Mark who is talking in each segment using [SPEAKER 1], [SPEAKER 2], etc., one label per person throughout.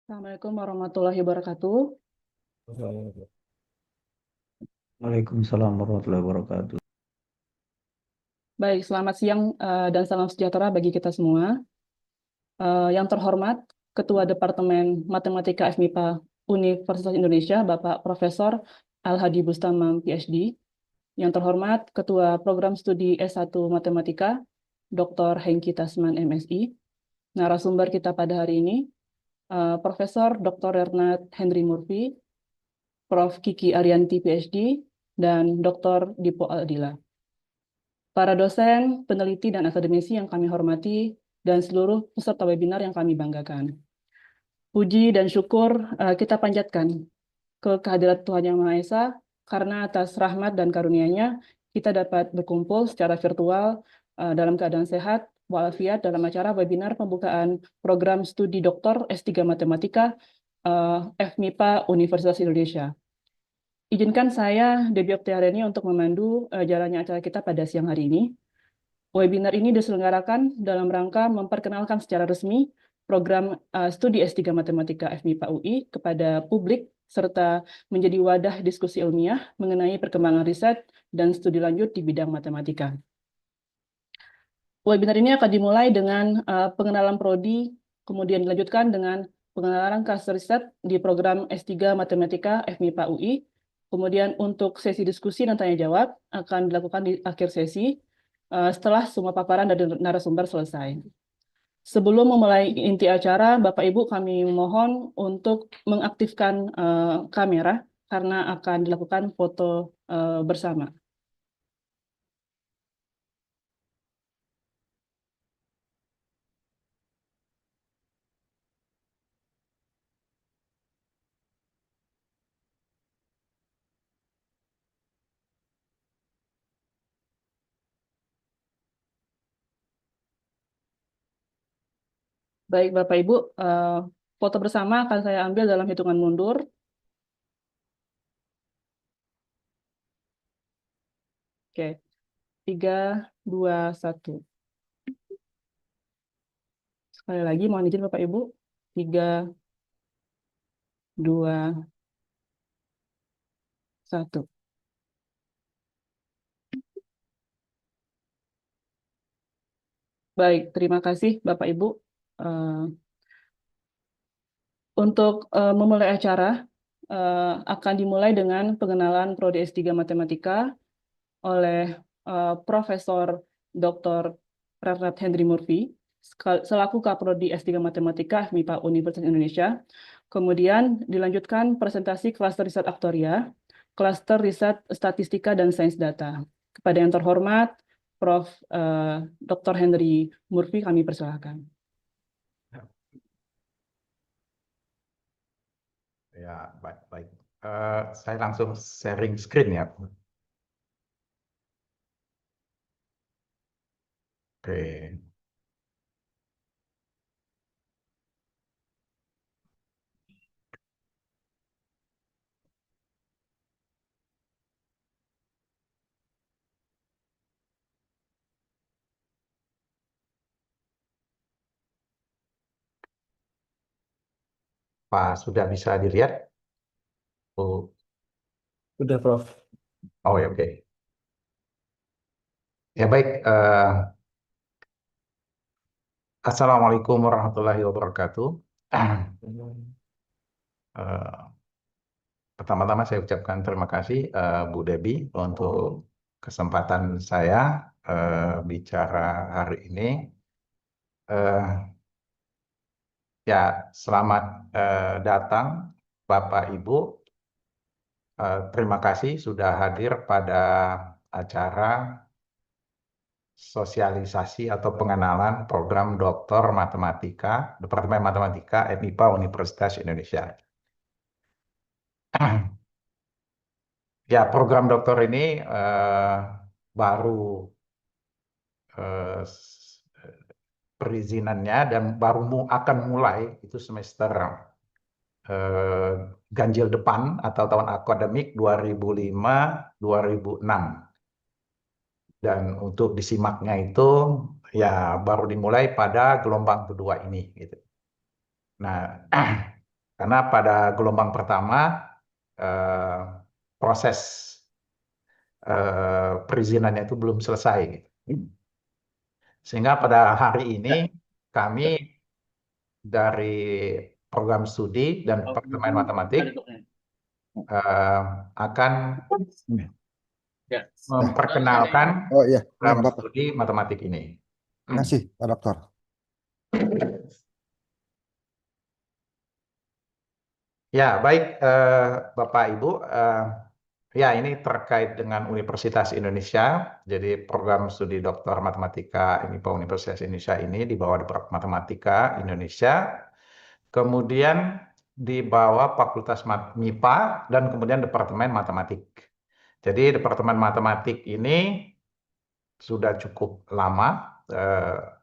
[SPEAKER 1] Assalamualaikum warahmatullahi wabarakatuh.
[SPEAKER 2] Waalaikumsalam warahmatullahi wabarakatuh.
[SPEAKER 1] Baik, selamat siang dan salam sejahtera bagi kita semua. Yang terhormat, Ketua Departemen Matematika FMIPA Universitas Indonesia, Bapak Profesor Al-Hadi Bustamam, PhD. Yang terhormat, Ketua Program Studi S1 Matematika, Dr. Hengki Tasman, MSI. Narasumber kita pada hari ini, Profesor Dr. Ernad Henry Murphy, Prof. Kiki Arianti, PhD, dan Dr. Dipo Aldila. Para dosen, peneliti, dan akademisi yang kami hormati, dan seluruh peserta webinar yang kami banggakan. Puji dan syukur kita panjatkan ke kehadirat Tuhan Yang Maha Esa, karena atas rahmat dan karunia-Nya, kita dapat berkumpul secara virtual dalam keadaan sehat, walafiat dalam acara webinar pembukaan program studi Doktor S3 Matematika FMIPA Universitas Indonesia. Izinkan saya, Debbie Oktiareni, untuk memandu jalannya acara kita pada siang hari ini. Webinar ini diselenggarakan dalam rangka memperkenalkan secara resmi program studi S3 Matematika FMIPA UI kepada publik, serta menjadi wadah diskusi ilmiah mengenai perkembangan riset dan studi lanjut di bidang matematika. Webinar ini akan dimulai dengan pengenalan prodi, kemudian dilanjutkan dengan pengenalan kasus riset di program S3 Matematika FMIPA UI. Kemudian untuk sesi diskusi dan tanya jawab akan dilakukan di akhir sesi, setelah semua paparan dari narasumber selesai. Sebelum memulai inti acara, Bapak Ibu kami mohon untuk mengaktifkan kamera karena akan dilakukan foto bersama. Baik Bapak Ibu, foto bersama akan saya ambil dalam hitungan mundur. Oke, 3, 2, 1. Sekali lagi mohon izin Bapak Ibu. 3, 2, 1. Baik, terima kasih Bapak Ibu. Untuk memulai acara, akan dimulai dengan pengenalan Prodi S3 Matematika oleh Profesor Dr. Ernad Henry Murphy, selaku Kaprodi S3 Matematika FMIPA Universitas Indonesia. Kemudian dilanjutkan presentasi klaster riset aktoria, klaster riset statistika dan sains data. Kepada yang terhormat, Prof. Dr. Henry Murphy, kami persilahkan.
[SPEAKER 3] Ya, baik. Saya langsung sharing screen ya. Oke. Pak, sudah bisa dilihat? Oh,
[SPEAKER 2] Sudah, Prof.
[SPEAKER 3] ya, oke. Ya, baik. Assalamualaikum warahmatullahi wabarakatuh. Pertama-tama saya ucapkan terima kasih Bu Debbie untuk kesempatan saya bicara hari ini. Ya, selamat datang Bapak Ibu. Terima kasih sudah hadir pada acara sosialisasi atau pengenalan program Doktor Matematika, Departemen Matematika FMIPA Universitas Indonesia. Ya, program doktor ini baru perizinannya dan baru akan mulai itu semester ganjil depan atau tahun akademik 2005-2006. Dan untuk disimaknya itu ya baru dimulai pada gelombang kedua ini gitu. Nah, Karena pada gelombang pertama eh, proses perizinannya itu belum selesai, gitu. Sehingga pada hari ini kami dari program studi dan Departemen Matematik akan memperkenalkan
[SPEAKER 4] Oh iya,
[SPEAKER 3] program
[SPEAKER 4] nggak apa-apa.
[SPEAKER 3] studi matematik ini.
[SPEAKER 4] Kasih, Pak Dokter.
[SPEAKER 3] Ya, baik, Bapak Ibu. Ya, ini terkait dengan Universitas Indonesia. Jadi program studi Doktor Matematika MIPA Universitas Indonesia ini di bawah Departemen Matematika Indonesia. Kemudian di bawah Fakultas MIPA dan kemudian Departemen Matematik. Jadi Departemen Matematik ini sudah cukup lama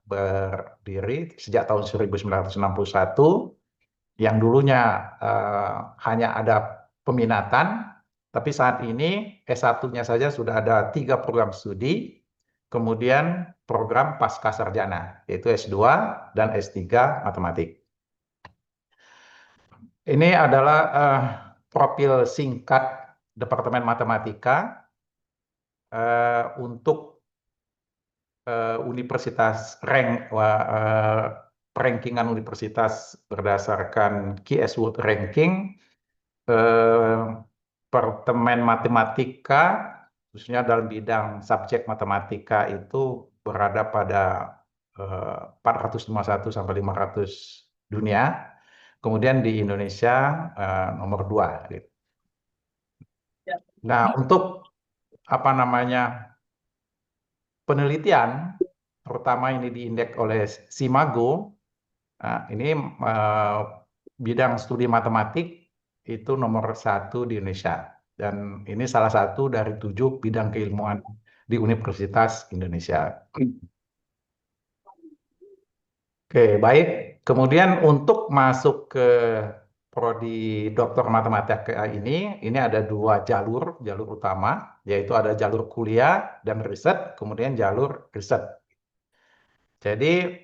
[SPEAKER 3] berdiri sejak tahun 1961, yang dulunya hanya ada peminatan, tapi saat ini S1-nya saja sudah ada 3 program studi, kemudian program pasca sarjana, yaitu S2 dan S3 matematik. Ini adalah profil singkat Departemen Matematika untuk universitas rankingan universitas berdasarkan QS World Ranking. Departemen Matematika khususnya dalam bidang subjek matematika itu berada pada 451 sampai 500 dunia. Kemudian di Indonesia nomor 2. Gitu. Nah, untuk apa namanya penelitian, terutama ini diindeks oleh Simago, nah, ini bidang studi matematik itu nomor 1 di Indonesia. Dan ini salah satu dari 7 bidang keilmuan di Universitas Indonesia. Oke, baik. Kemudian untuk masuk ke prodi Doktor Matematika ini ada 2 jalur utama, yaitu ada jalur kuliah dan riset, kemudian jalur riset. Jadi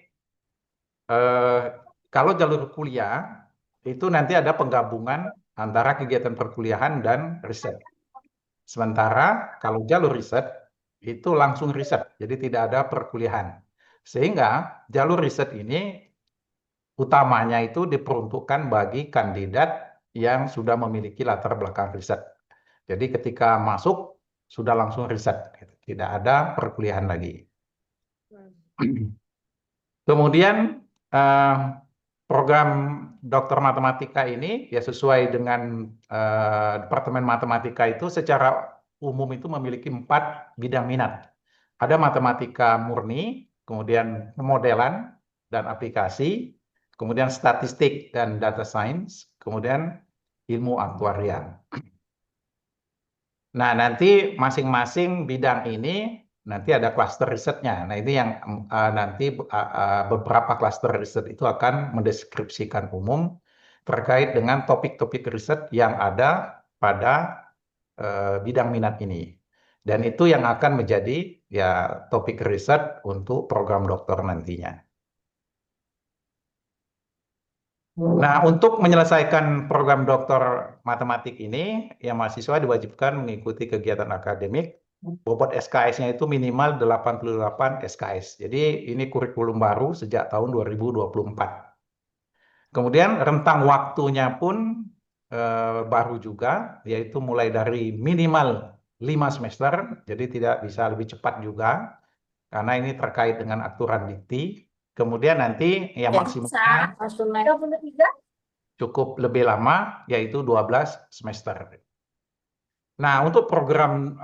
[SPEAKER 3] kalau jalur kuliah itu nanti ada penggabungan antara kegiatan perkuliahan dan riset. Sementara kalau jalur riset itu langsung riset, jadi tidak ada perkuliahan. Sehingga jalur riset ini utamanya itu diperuntukkan bagi kandidat yang sudah memiliki latar belakang riset. Jadi ketika masuk sudah langsung riset, tidak ada perkuliahan lagi. Kemudian program Doktor Matematika ini ya sesuai dengan Departemen Matematika itu secara umum itu memiliki 4 bidang minat. Ada matematika murni, kemudian pemodelan dan aplikasi, kemudian statistik dan data science, kemudian ilmu aktuaria. Nah, nanti masing-masing bidang ini nanti ada klaster risetnya. Nah, ini yang nanti beberapa klaster riset itu akan mendeskripsikan umum terkait dengan topik-topik riset yang ada pada bidang minat ini. Dan itu yang akan menjadi ya topik riset untuk program doktor nantinya. Nah, untuk menyelesaikan program doktor matematik ini, ya mahasiswa diwajibkan mengikuti kegiatan akademik. Bobot SKS-nya itu minimal 88 SKS. Jadi ini kurikulum baru sejak tahun 2024. Kemudian rentang waktunya pun baru juga, yaitu mulai dari minimal 5 semester, jadi tidak bisa lebih cepat juga, karena ini terkait dengan aturan dikti. Kemudian nanti yang maksimumnya cukup lebih lama, yaitu 12 semester. Nah, untuk program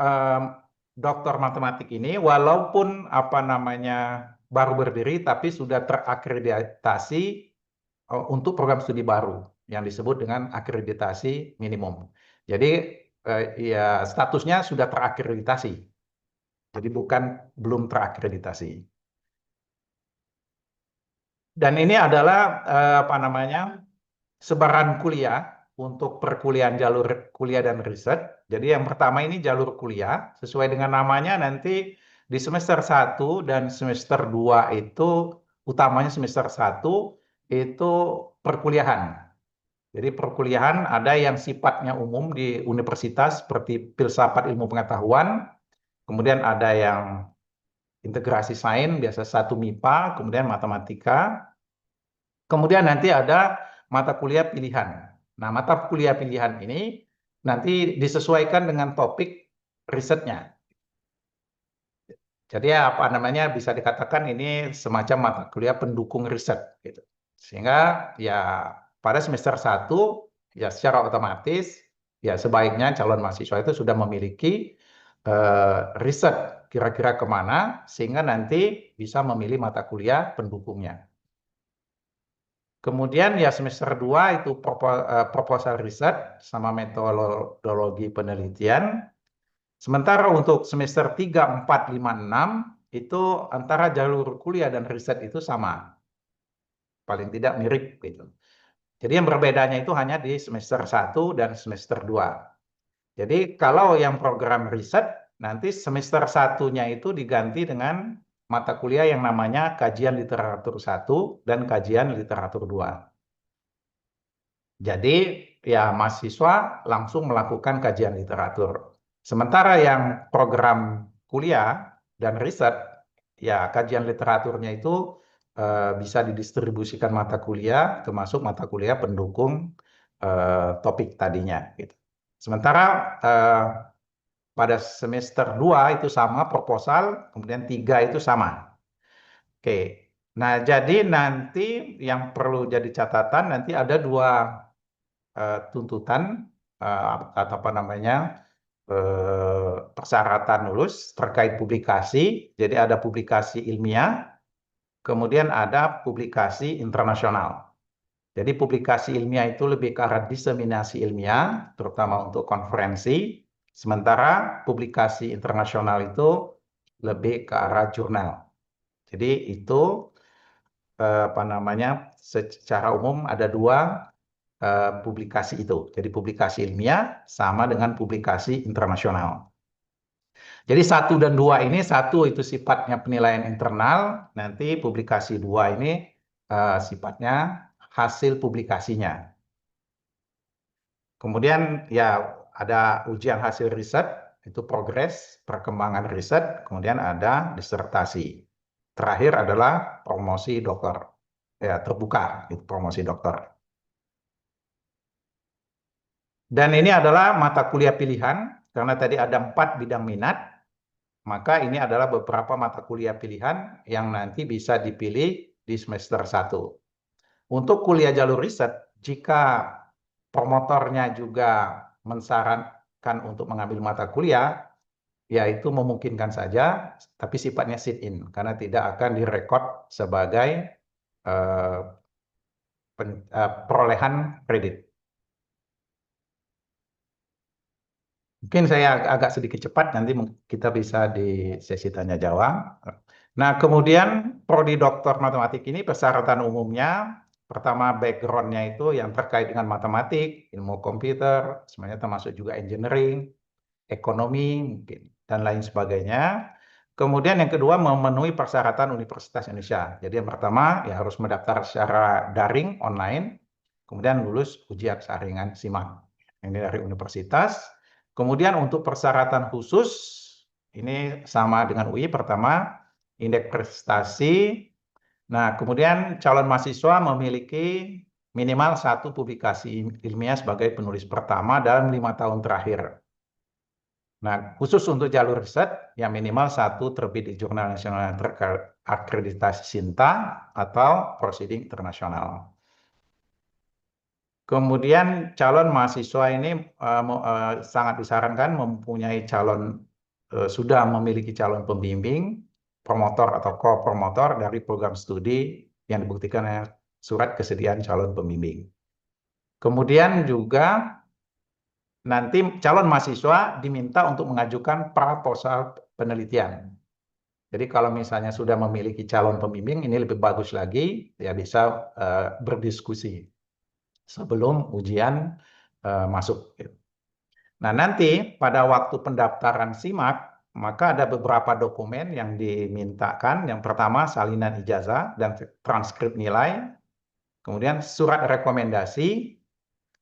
[SPEAKER 3] doktor matematik ini, walaupun apa namanya baru berdiri, tapi sudah terakreditasi untuk program studi baru yang disebut dengan akreditasi minimum. Jadi ya statusnya sudah terakreditasi. Jadi belum terakreditasi. Dan ini adalah apa namanya sebaran kuliah untuk perkuliahan jalur kuliah dan riset. Jadi yang pertama ini jalur kuliah, sesuai dengan namanya nanti di semester 1 dan semester 2 itu, utamanya semester 1 itu perkuliahan. Jadi perkuliahan ada yang sifatnya umum di universitas seperti filsafat ilmu pengetahuan, kemudian ada yang integrasi sains, biasa 1 MIPA, kemudian matematika, kemudian nanti ada mata kuliah pilihan. Nah, mata kuliah pilihan ini nanti disesuaikan dengan topik risetnya. Jadi apa namanya bisa dikatakan ini semacam mata kuliah pendukung riset gitu. Sehingga ya pada semester 1 ya secara otomatis ya sebaiknya calon mahasiswa itu sudah memiliki riset kira-kira kemana sehingga nanti bisa memilih mata kuliah pendukungnya. Kemudian ya semester 2 itu proposal riset sama metodologi penelitian. Sementara untuk semester 3, 4, 5, 6 itu antara jalur kuliah dan riset itu sama. Paling tidak mirip gitu. Jadi yang berbedanya itu hanya di semester 1 dan semester 2. Jadi kalau yang program riset nanti semester 1-nya itu diganti dengan mata kuliah yang namanya kajian literatur 1 dan kajian literatur 2. Jadi ya mahasiswa langsung melakukan kajian literatur. Sementara yang program kuliah dan riset, ya kajian literaturnya itu bisa didistribusikan mata kuliah, termasuk mata kuliah pendukung topik tadinya. Gitu. Sementara pada semester 2 itu sama proposal, kemudian 3 itu sama. Oke, nah jadi nanti yang perlu jadi catatan nanti ada 2 tuntutan atau apa namanya persyaratan lulus terkait publikasi. Jadi ada publikasi ilmiah, kemudian ada publikasi internasional. Jadi publikasi ilmiah itu lebih ke arah diseminasi ilmiah, terutama untuk konferensi. Sementara publikasi internasional itu lebih ke arah jurnal. Jadi itu apa namanya secara umum ada 2 publikasi itu. Jadi publikasi ilmiah sama dengan publikasi internasional. Jadi 1 dan 2 ini, 1 itu sifatnya penilaian internal, nanti publikasi 2 ini sifatnya hasil publikasinya. Kemudian ya ada ujian hasil riset, itu progres, perkembangan riset, kemudian ada disertasi. Terakhir adalah promosi doktor. Ya, terbuka, itu promosi doktor. Dan ini adalah mata kuliah pilihan, karena tadi ada 4 bidang minat, maka ini adalah beberapa mata kuliah pilihan yang nanti bisa dipilih di semester 1. Untuk kuliah jalur riset, jika promotornya juga mensarankan untuk mengambil mata kuliah, yaitu memungkinkan saja, tapi sifatnya sit-in, karena tidak akan direkod sebagai perolehan kredit. Mungkin saya agak sedikit cepat, nanti kita bisa di sesi tanya jawab. Nah, kemudian prodi doktor matematik ini persyaratan umumnya, pertama background-nya itu yang terkait dengan matematik, ilmu komputer, semuanya termasuk juga engineering, ekonomi, mungkin, dan lain sebagainya. Kemudian yang kedua memenuhi persyaratan Universitas Indonesia. Jadi yang pertama ya harus mendaftar secara daring, online, kemudian lulus ujian saringan SIMAK. Ini dari universitas. Kemudian untuk persyaratan khusus, ini sama dengan UI, pertama indeks prestasi. Nah, kemudian calon mahasiswa memiliki minimal 1 publikasi ilmiah sebagai penulis pertama dalam 5 tahun terakhir. Nah, khusus untuk jalur riset, yang minimal 1 terbit di Jurnal Nasional Terakreditasi SINTA atau Proceeding Internasional. Kemudian calon mahasiswa ini sangat disarankan mempunyai sudah memiliki calon pembimbing, promotor atau co-promotor dari program studi yang dibuktikan oleh surat kesediaan calon pembimbing. Kemudian juga nanti calon mahasiswa diminta untuk mengajukan proposal penelitian. Jadi kalau misalnya sudah memiliki calon pembimbing, ini lebih bagus lagi, ya bisa berdiskusi sebelum ujian masuk. Nah, nanti pada waktu pendaftaran SIMAK, maka ada beberapa dokumen yang dimintakan. Yang pertama, salinan ijazah dan transkrip nilai. Kemudian surat rekomendasi.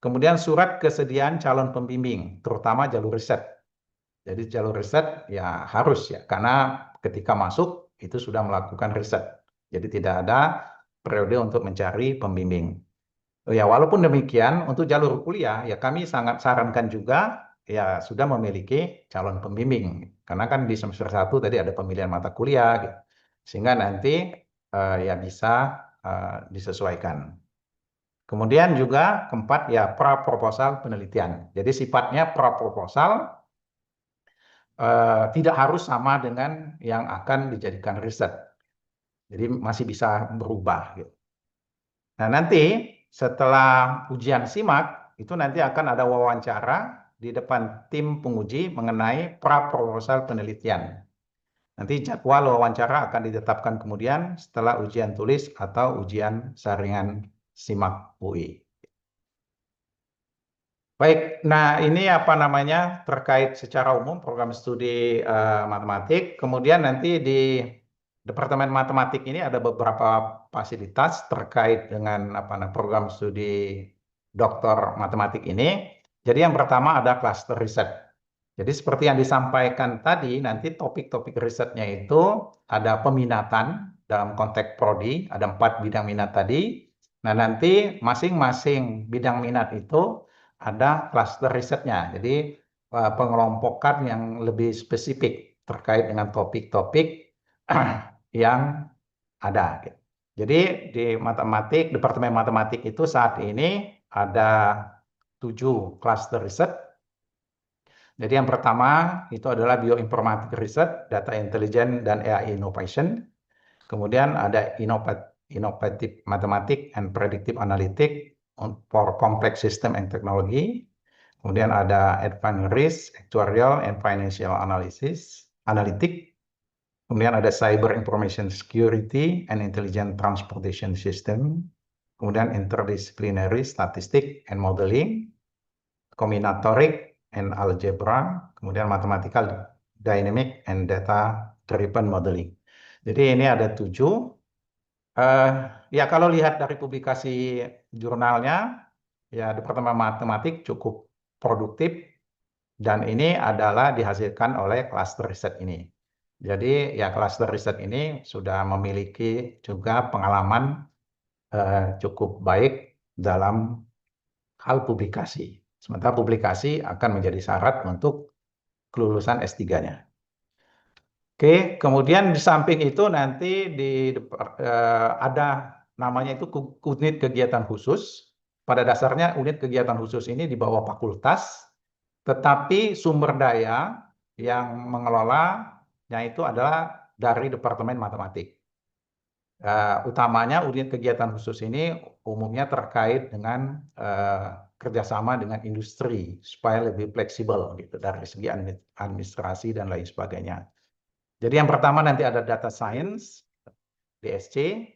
[SPEAKER 3] Kemudian surat kesediaan calon pembimbing, terutama jalur riset. Jadi jalur riset ya harus ya, karena ketika masuk itu sudah melakukan riset. Jadi tidak ada periode untuk mencari pembimbing. Ya, walaupun demikian, untuk jalur kuliah, ya kami sangat sarankan juga, ya sudah memiliki calon pembimbing. Karena kan di semester 1 tadi ada pemilihan mata kuliah, gitu. Sehingga nanti ya bisa disesuaikan. Kemudian juga keempat, ya pra-proposal penelitian. Jadi sifatnya pra-proposal tidak harus sama dengan yang akan dijadikan riset. Jadi masih bisa berubah, gitu. Nah, nanti setelah ujian SIMAK, itu nanti akan ada wawancara di depan tim penguji mengenai pra-proposal penelitian. Nanti jadwal wawancara akan ditetapkan kemudian setelah ujian tulis atau ujian saringan SIMAK UI. Baik, nah ini apa namanya terkait secara umum program studi matematik. Kemudian nanti di Departemen Matematik ini ada beberapa fasilitas terkait dengan program studi doktor matematik ini. Jadi yang pertama ada cluster riset. Jadi seperti yang disampaikan tadi, nanti topik-topik risetnya itu ada peminatan dalam konteks prodi, ada 4 bidang minat tadi. Nah, nanti masing-masing bidang minat itu ada cluster risetnya. Jadi pengelompokan yang lebih spesifik terkait dengan topik-topik yang ada. Jadi di matematik, Departemen Matematik itu saat ini ada 7 cluster riset. Jadi yang pertama itu adalah bioinformatik riset, data intelligence dan AI innovation. Kemudian ada innovative mathematics and predictive analytics for complex system and technology. Kemudian ada advanced risk, actuarial and financial analysis, analytic. Kemudian ada cyber information security and intelligent transportation system. Kemudian interdisciplinary statistics and modeling, combinatoric and algebra, kemudian mathematical dynamic and data driven modeling. Jadi ini ada 7. Ya kalau lihat dari publikasi jurnalnya, ya Departemen Matematik cukup produktif dan ini adalah dihasilkan oleh cluster riset ini. Jadi ya cluster riset ini sudah memiliki juga pengalaman cukup baik dalam hal publikasi. Sementara publikasi akan menjadi syarat untuk kelulusan S3-nya. Oke, kemudian di samping itu nanti ada namanya itu unit kegiatan khusus. Pada dasarnya unit kegiatan khusus ini di bawah fakultas, tetapi sumber daya yang mengelolanya itu adalah dari Departemen Matematik. Utamanya unit kegiatan khusus ini umumnya terkait dengan kerjasama dengan industri supaya lebih fleksibel gitu dari segi administrasi dan lain sebagainya. Jadi yang pertama nanti ada data science, DSC,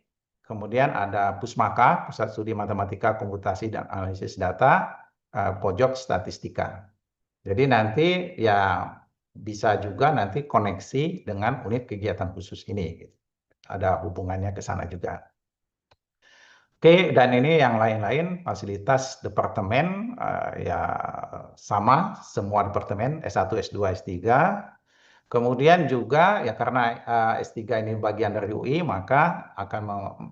[SPEAKER 3] kemudian ada Pusmaka, Pusat Studi Matematika Komputasi dan Analisis Data, pojok statistika. Jadi nanti ya bisa juga nanti koneksi dengan unit kegiatan khusus ini. Ada hubungannya ke sana juga. Oke, dan ini yang lain-lain fasilitas departemen ya sama semua departemen S1, S2, S3. Kemudian juga ya karena S3 ini bagian dari UI maka akan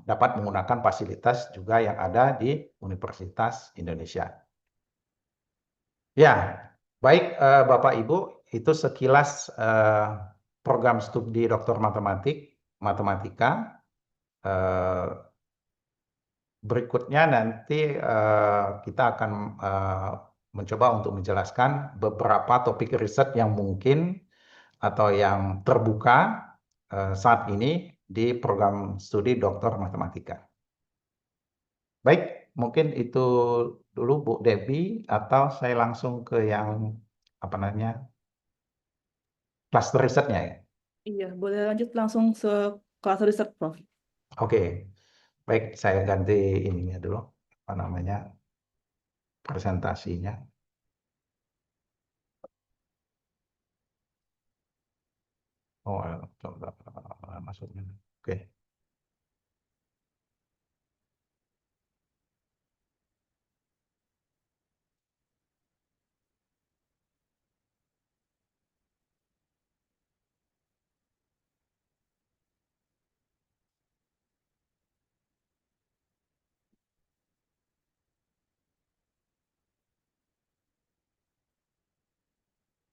[SPEAKER 3] dapat menggunakan fasilitas juga yang ada di Universitas Indonesia. Ya, baik Bapak Ibu, itu sekilas program studi Doktor Matematika. Berikutnya nanti kita akan mencoba untuk menjelaskan beberapa topik riset yang mungkin atau yang terbuka saat ini di program studi Doktor Matematika. Baik, mungkin itu dulu Bu Debbie, atau saya langsung ke yang cluster risetnya ya.
[SPEAKER 1] Iya, boleh lanjut langsung ke kelas riset, Prof.
[SPEAKER 3] Oke, baik saya ganti ininya dulu, presentasinya. Oh, coba masuknya. Oke.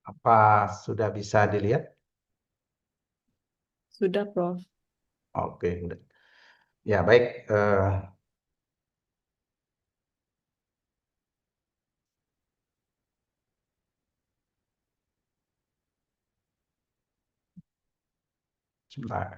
[SPEAKER 3] Apa sudah bisa dilihat?
[SPEAKER 1] Sudah, Prof.
[SPEAKER 3] Oke, udah. Ya, baik. Sebentar.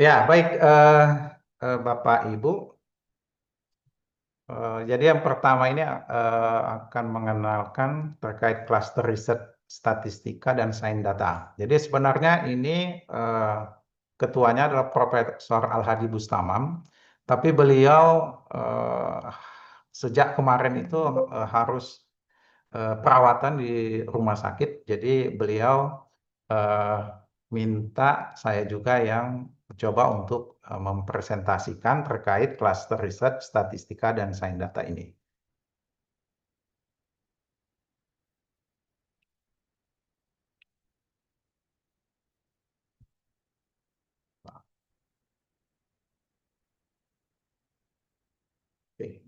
[SPEAKER 3] Ya, baik. Bapak, Ibu. Jadi yang pertama ini akan mengenalkan terkait cluster riset statistika dan sains data. Jadi sebenarnya ini ketuanya adalah Profesor Al-Hadi Bustamam, tapi beliau sejak kemarin itu harus perawatan di rumah sakit. Jadi beliau eh, minta saya juga yang coba untuk mempresentasikan terkait cluster riset statistika dan sains data ini. Oke.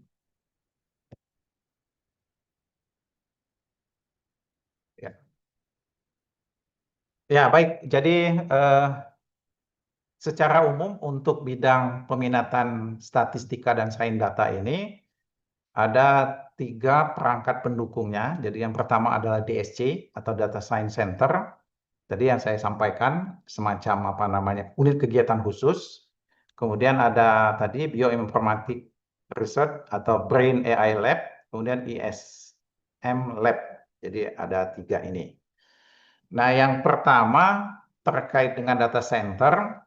[SPEAKER 3] Ya. Ya, baik. Jadi secara umum untuk bidang peminatan statistika dan sains data ini ada 3 perangkat pendukungnya. Jadi yang pertama adalah DSC atau Data Science Center. Tadi yang saya sampaikan semacam apa namanya unit kegiatan khusus. Kemudian ada tadi Bioinformatic Research atau Brain AI Lab, kemudian ISM Lab. Jadi ada 3 ini. Nah, yang pertama terkait dengan data center,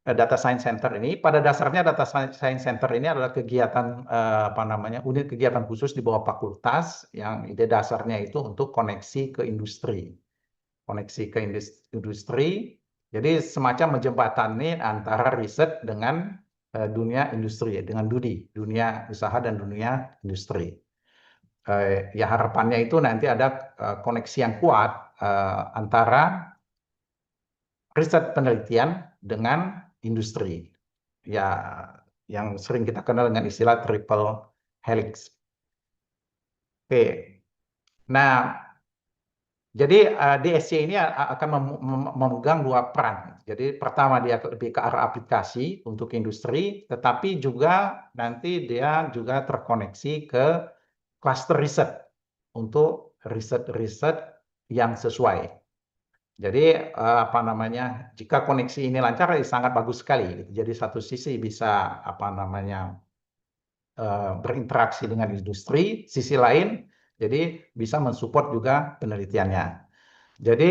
[SPEAKER 3] Data Science Center ini, pada dasarnya Data Science Center ini adalah kegiatan apa namanya unit kegiatan khusus di bawah fakultas yang ide dasarnya itu untuk koneksi ke industri. Koneksi ke industri, jadi semacam menjembatani antara riset dengan dunia industri, dengan dunia usaha dan dunia industri. Ya harapannya itu nanti ada koneksi yang kuat antara riset penelitian dengan industri. Ya, yang sering kita kenal dengan istilah triple helix. Oke. Nah, jadi DSC ini akan memegang 2 peran. Jadi pertama dia lebih ke arah aplikasi untuk industri, tetapi juga nanti dia juga terkoneksi ke cluster riset untuk riset-riset yang sesuai. Jadi apa namanya, jika koneksi ini lancar, sangat bagus sekali. Jadi satu sisi bisa apa namanya berinteraksi dengan industri, sisi lain jadi bisa mensupport juga penelitiannya. Jadi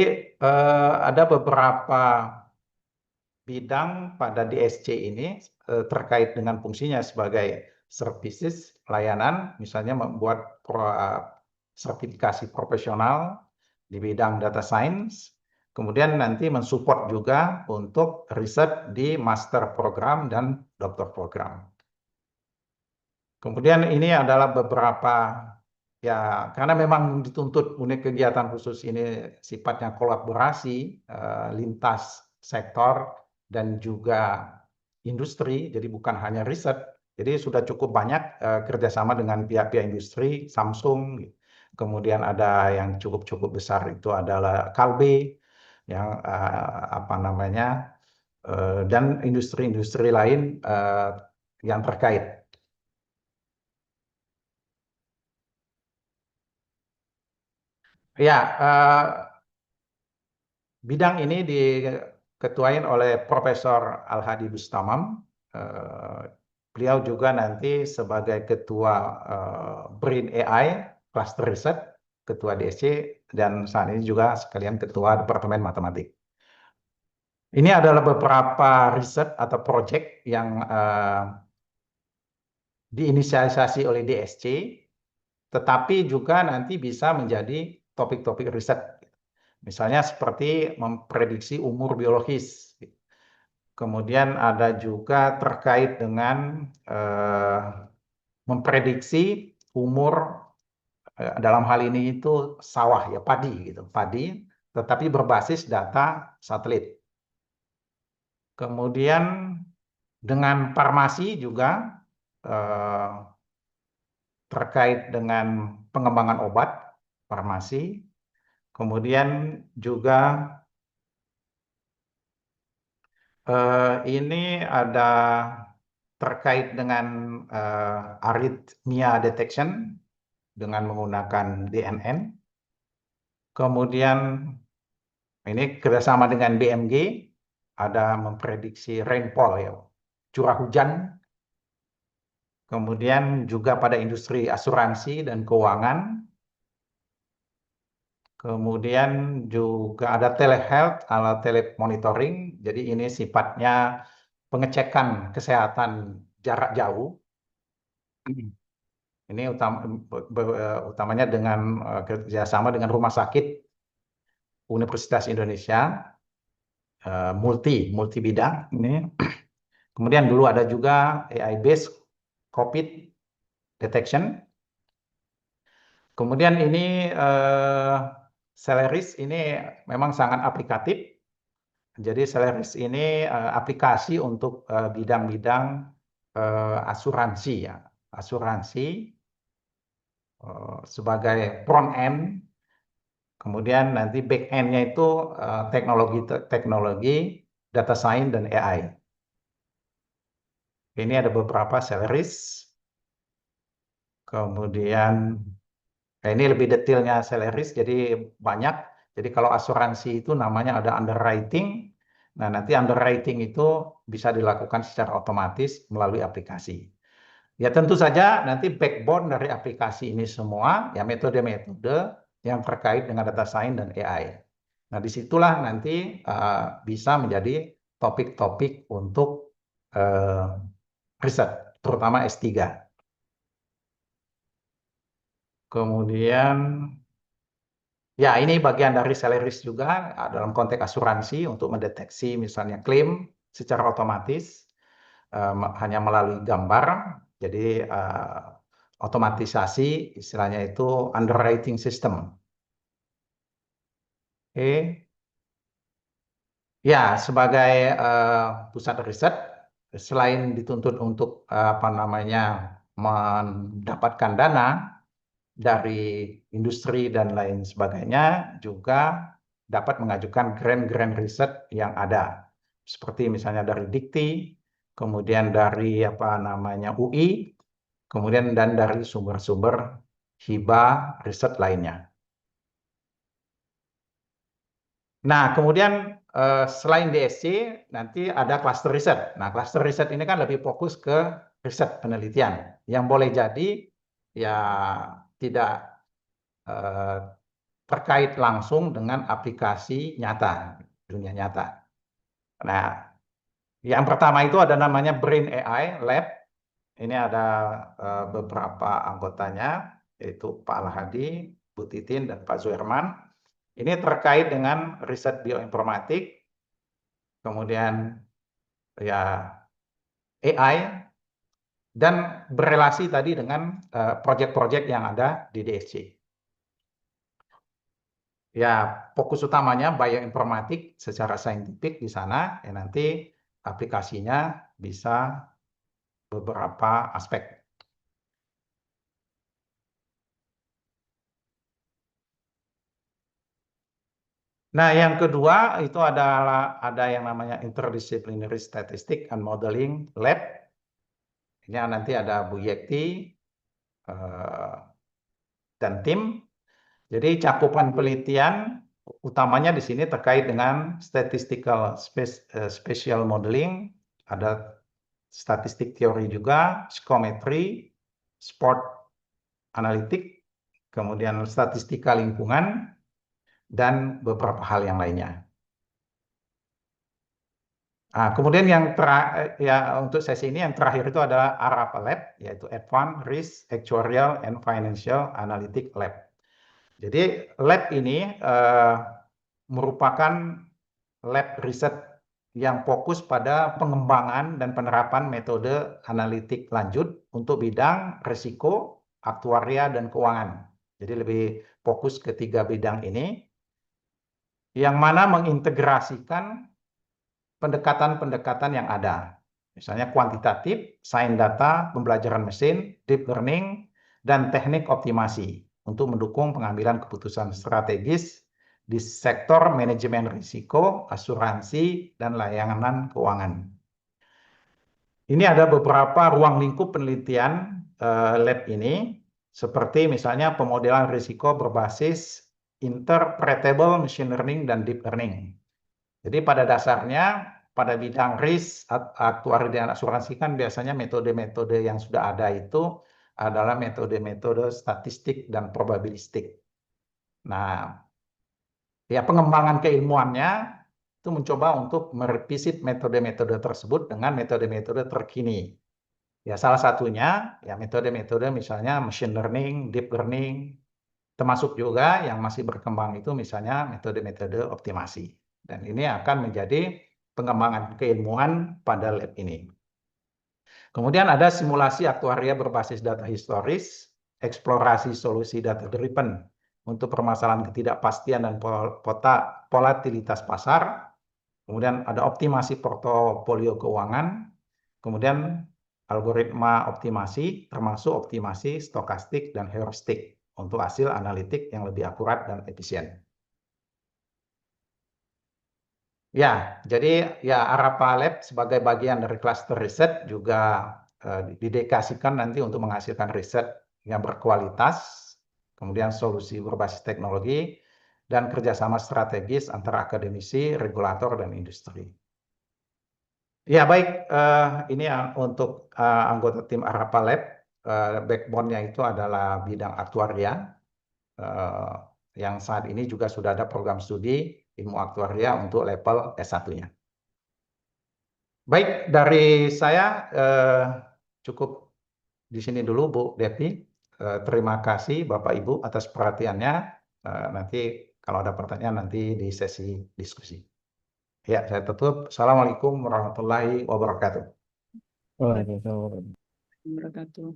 [SPEAKER 3] ada beberapa bidang pada DSC ini terkait dengan fungsinya sebagai services, layanan, misalnya membuat sertifikasi profesional di bidang data science, kemudian nanti mensupport juga untuk riset di master program dan doktor program. Kemudian ini adalah beberapa, ya karena memang dituntut unit kegiatan khusus ini sifatnya kolaborasi lintas sektor dan juga industri, jadi bukan hanya riset. Jadi sudah cukup banyak kerjasama dengan pihak-pihak industri, Samsung, kemudian ada yang cukup besar itu adalah Kalbe, yang apa namanya, dan industri-industri lain yang terkait. Ya, bidang ini diketuain oleh Profesor Al-Hadi Bustamam. Beliau juga nanti sebagai ketua Brain AI Cluster Research, ketua DSC, dan saat ini juga sekalian ketua Departemen Matematik. Ini adalah beberapa riset atau proyek yang diinisiasi oleh DSC, tetapi juga nanti bisa menjadi topik-topik riset. Misalnya seperti memprediksi umur biologis. Kemudian ada juga terkait dengan memprediksi umur dalam hal ini itu sawah ya, padi gitu. Padi tetapi berbasis data satelit. Kemudian dengan farmasi juga terkait dengan pengembangan obat, farmasi. Kemudian juga ini ada terkait dengan arrhythmia detection dengan menggunakan DNN. Kemudian ini kerjasama dengan BMG, ada memprediksi rainfall, ya, curah hujan. Kemudian juga pada industri asuransi dan keuangan. Kemudian juga ada telehealth, alat telemonitoring. Jadi ini sifatnya pengecekan kesehatan jarak jauh. Ini utamanya dengan kerjasama dengan rumah sakit Universitas Indonesia, multi bidang ini. Kemudian dulu ada juga AI based COVID detection. Kemudian ini Celeris ini memang sangat aplikatif. Jadi Celeris ini aplikasi untuk bidang-bidang asuransi, ya, asuransi sebagai front end. Kemudian nanti back end-nya itu teknologi data science dan AI. Ini ada beberapa Celeris. Kemudian ini lebih detailnya Celeris, jadi banyak. Jadi kalau asuransi itu namanya ada underwriting. Nah, nanti underwriting itu bisa dilakukan secara otomatis melalui aplikasi. Ya tentu saja nanti backbone dari aplikasi ini semua, ya metode-metode yang terkait dengan data science dan AI. Nah, disitulah nanti bisa menjadi topik-topik untuk riset, terutama S3. Kemudian, ya ini bagian dari Celeris juga dalam konteks asuransi untuk mendeteksi misalnya klaim secara otomatis hanya melalui gambar. Jadi otomatisasi istilahnya itu underwriting system. Oke. Ya, sebagai pusat riset, selain dituntut untuk mendapatkan dana dari industri dan lain sebagainya, juga dapat mengajukan grant riset yang ada, seperti misalnya dari Dikti, kemudian dari UI, kemudian dan dari sumber-sumber hibah riset lainnya. Nah, kemudian selain DSC, nanti ada cluster riset. Nah, cluster riset ini kan lebih fokus ke riset penelitian, yang boleh jadi ya tidak terkait langsung dengan aplikasi nyata, dunia nyata. Nah, yang pertama itu ada namanya Brain AI Lab. Ini ada beberapa anggotanya, yaitu Pak Al-Hadi, Bu Titin, dan Pak Zuherman. Ini terkait dengan riset bioinformatik, kemudian ya AI, dan berelasi tadi dengan proyek-proyek yang ada di DSC. Ya, fokus utamanya bioinformatik secara saintifik di sana, ya nanti aplikasinya bisa beberapa aspek. Nah, yang kedua itu adalah ada yang namanya Interdisciplinary Statistics and Modeling Lab. Ini nanti ada Bu Yekti dan tim. Jadi cakupan penelitian utamanya di sini terkait dengan statistical spatial modeling, ada statistik teori juga, psikometri, sport analitik, kemudian statistika lingkungan, dan beberapa hal yang lainnya. Nah, kemudian yang untuk sesi ini yang terakhir itu adalah ARAPA Lab, yaitu Advanced Risk Actuarial and Financial Analytic Lab. Jadi lab ini merupakan lab riset yang fokus pada pengembangan dan penerapan metode analitik lanjut untuk bidang risiko, aktuaria, dan keuangan. Jadi lebih fokus ke 3 bidang ini. yang mana mengintegrasikan pendekatan-pendekatan yang ada. Misalnya kuantitatif, sains data, pembelajaran mesin, deep learning, dan teknik optimasi untuk mendukung pengambilan keputusan strategis di sektor manajemen risiko, asuransi, dan layanan keuangan. Ini ada beberapa ruang lingkup penelitian lab ini, seperti misalnya pemodelan risiko berbasis interpretable machine learning dan deep learning. Jadi pada dasarnya pada bidang risk, aktuari dan asuransi kan biasanya metode-metode yang sudah ada itu adalah metode-metode statistik dan probabilistik. Nah, ya pengembangan keilmuannya itu mencoba untuk merevisit metode-metode tersebut dengan metode-metode terkini. Ya salah satunya ya metode-metode misalnya machine learning, deep learning, termasuk juga yang masih berkembang itu misalnya metode-metode optimasi. Dan ini akan menjadi pengembangan keilmuan pada lab ini. Kemudian ada simulasi aktuaria berbasis data historis, eksplorasi solusi data driven untuk permasalahan ketidakpastian dan volatilitas pasar. Kemudian ada optimasi portofolio keuangan. Kemudian algoritma optimasi termasuk optimasi stokastik dan heuristik untuk hasil analitik yang lebih akurat dan efisien. Ya, jadi ya Arapa Lab sebagai bagian dari cluster riset juga didedikasikan nanti untuk menghasilkan riset yang berkualitas, kemudian solusi berbasis teknologi, dan kerjasama strategis antara akademisi, regulator, dan industri. Ya baik, ini untuk anggota tim Arapa Lab, backbone-nya itu adalah bidang aktuaria, yang saat ini juga sudah ada program studi ilmu aktuaria untuk level S1-nya. Baik, dari saya cukup di sini dulu Bu Devi. Terima kasih Bapak Ibu atas perhatiannya. Nanti kalau ada pertanyaan nanti di sesi diskusi. Ya, saya tutup. Assalamualaikum warahmatullahi wabarakatuh.
[SPEAKER 2] Waalaikumsalam.
[SPEAKER 1] Wabarakatuh.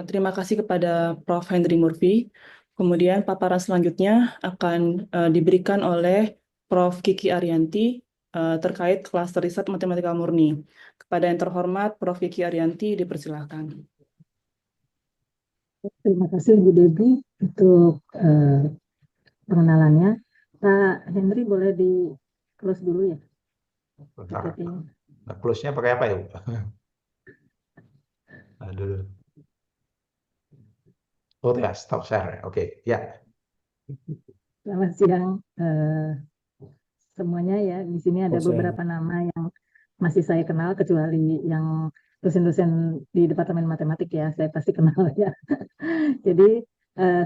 [SPEAKER 1] Terima kasih kepada Prof. Henry Murphy. Kemudian paparan selanjutnya akan diberikan oleh Prof. Kiki Ariyanti terkait klaster riset matematika murni. Kepada yang terhormat Prof. Kiki Ariyanti dipersilakan.
[SPEAKER 5] Terima kasih Bu Debbie untuk pengenalannya. Pak Henry boleh di close dulu ya?
[SPEAKER 3] Bentar.
[SPEAKER 5] PPT-nya.
[SPEAKER 3] Nah, close-nya pakai apa ya Bu? Aduh. Oh ya, stop share. Oke, ya.
[SPEAKER 5] Selamat siang semuanya ya. Di sini ada beberapa nama yang masih saya kenal, kecuali yang dosen-dosen di Departemen Matematik ya, saya pasti kenal ya. Jadi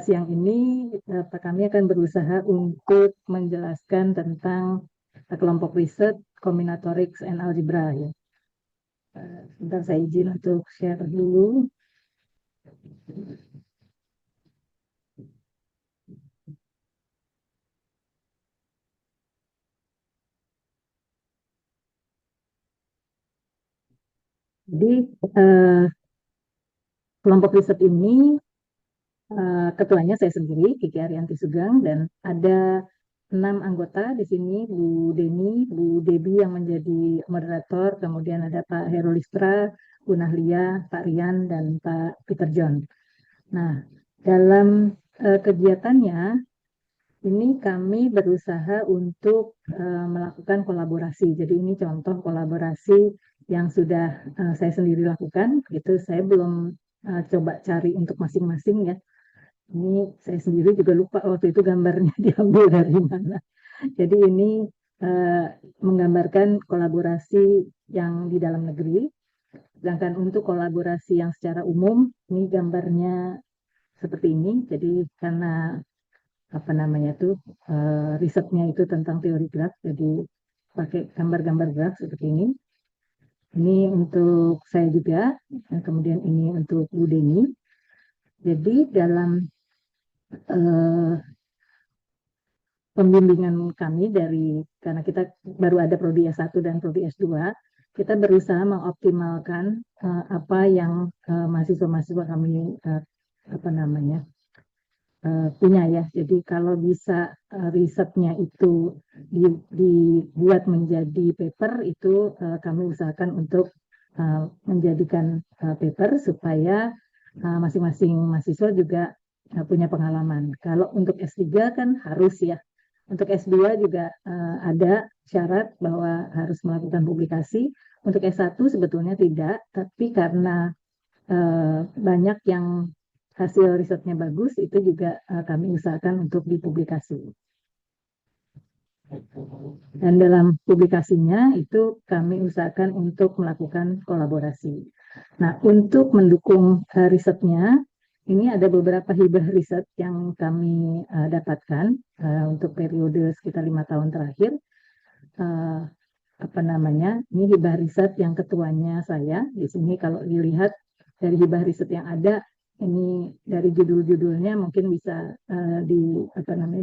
[SPEAKER 5] siang ini kami akan berusaha untuk menjelaskan tentang kelompok riset combinatorics and algebra ya. Sebentar saya izin untuk share dulu. Jadi kelompok riset ini ketuanya saya sendiri, Kiki Ariyanti Sugeng, dan ada 6 anggota di sini, Bu Deni, Bu Debbie yang menjadi moderator, kemudian ada Pak Herulistra, Bu Nahlia, Pak Rian, dan Pak Peter John. Nah, dalam kegiatannya, ini kami berusaha untuk melakukan kolaborasi. Jadi ini contoh kolaborasi yang sudah saya sendiri lakukan. Gitu. Saya belum coba cari untuk masing-masing ya. Ini saya sendiri juga lupa waktu itu gambarnya diambil dari mana. Jadi ini menggambarkan kolaborasi yang di dalam negeri. Sedangkan untuk kolaborasi yang secara umum, ini gambarnya seperti ini. Jadi karena apa namanya tuh risetnya itu tentang teori graf, jadi pakai gambar-gambar graf seperti ini. Ini untuk saya juga, dan kemudian ini untuk Bu Deni. Jadi dalam pembimbingan kami karena kita baru ada prodi S1 dan prodi S2, kita berusaha mengoptimalkan apa yang mahasiswa-mahasiswa kami punya ya. Jadi kalau bisa risetnya itu dibuat menjadi paper itu kami usahakan untuk menjadikan paper supaya masing-masing mahasiswa juga punya pengalaman. Kalau untuk S3 kan harus ya. Untuk S2 juga ada syarat bahwa harus melakukan publikasi. Untuk S1 sebetulnya tidak, tapi karena banyak yang hasil risetnya bagus, itu juga kami usahakan untuk dipublikasi. Dan dalam publikasinya itu kami usahakan untuk melakukan kolaborasi. Nah, untuk mendukung risetnya, ini ada beberapa hibah riset yang kami dapatkan untuk periode sekitar 5 tahun terakhir. Ini hibah riset yang ketuanya saya. Di sini kalau dilihat dari hibah riset yang ada, ini dari judul-judulnya mungkin bisa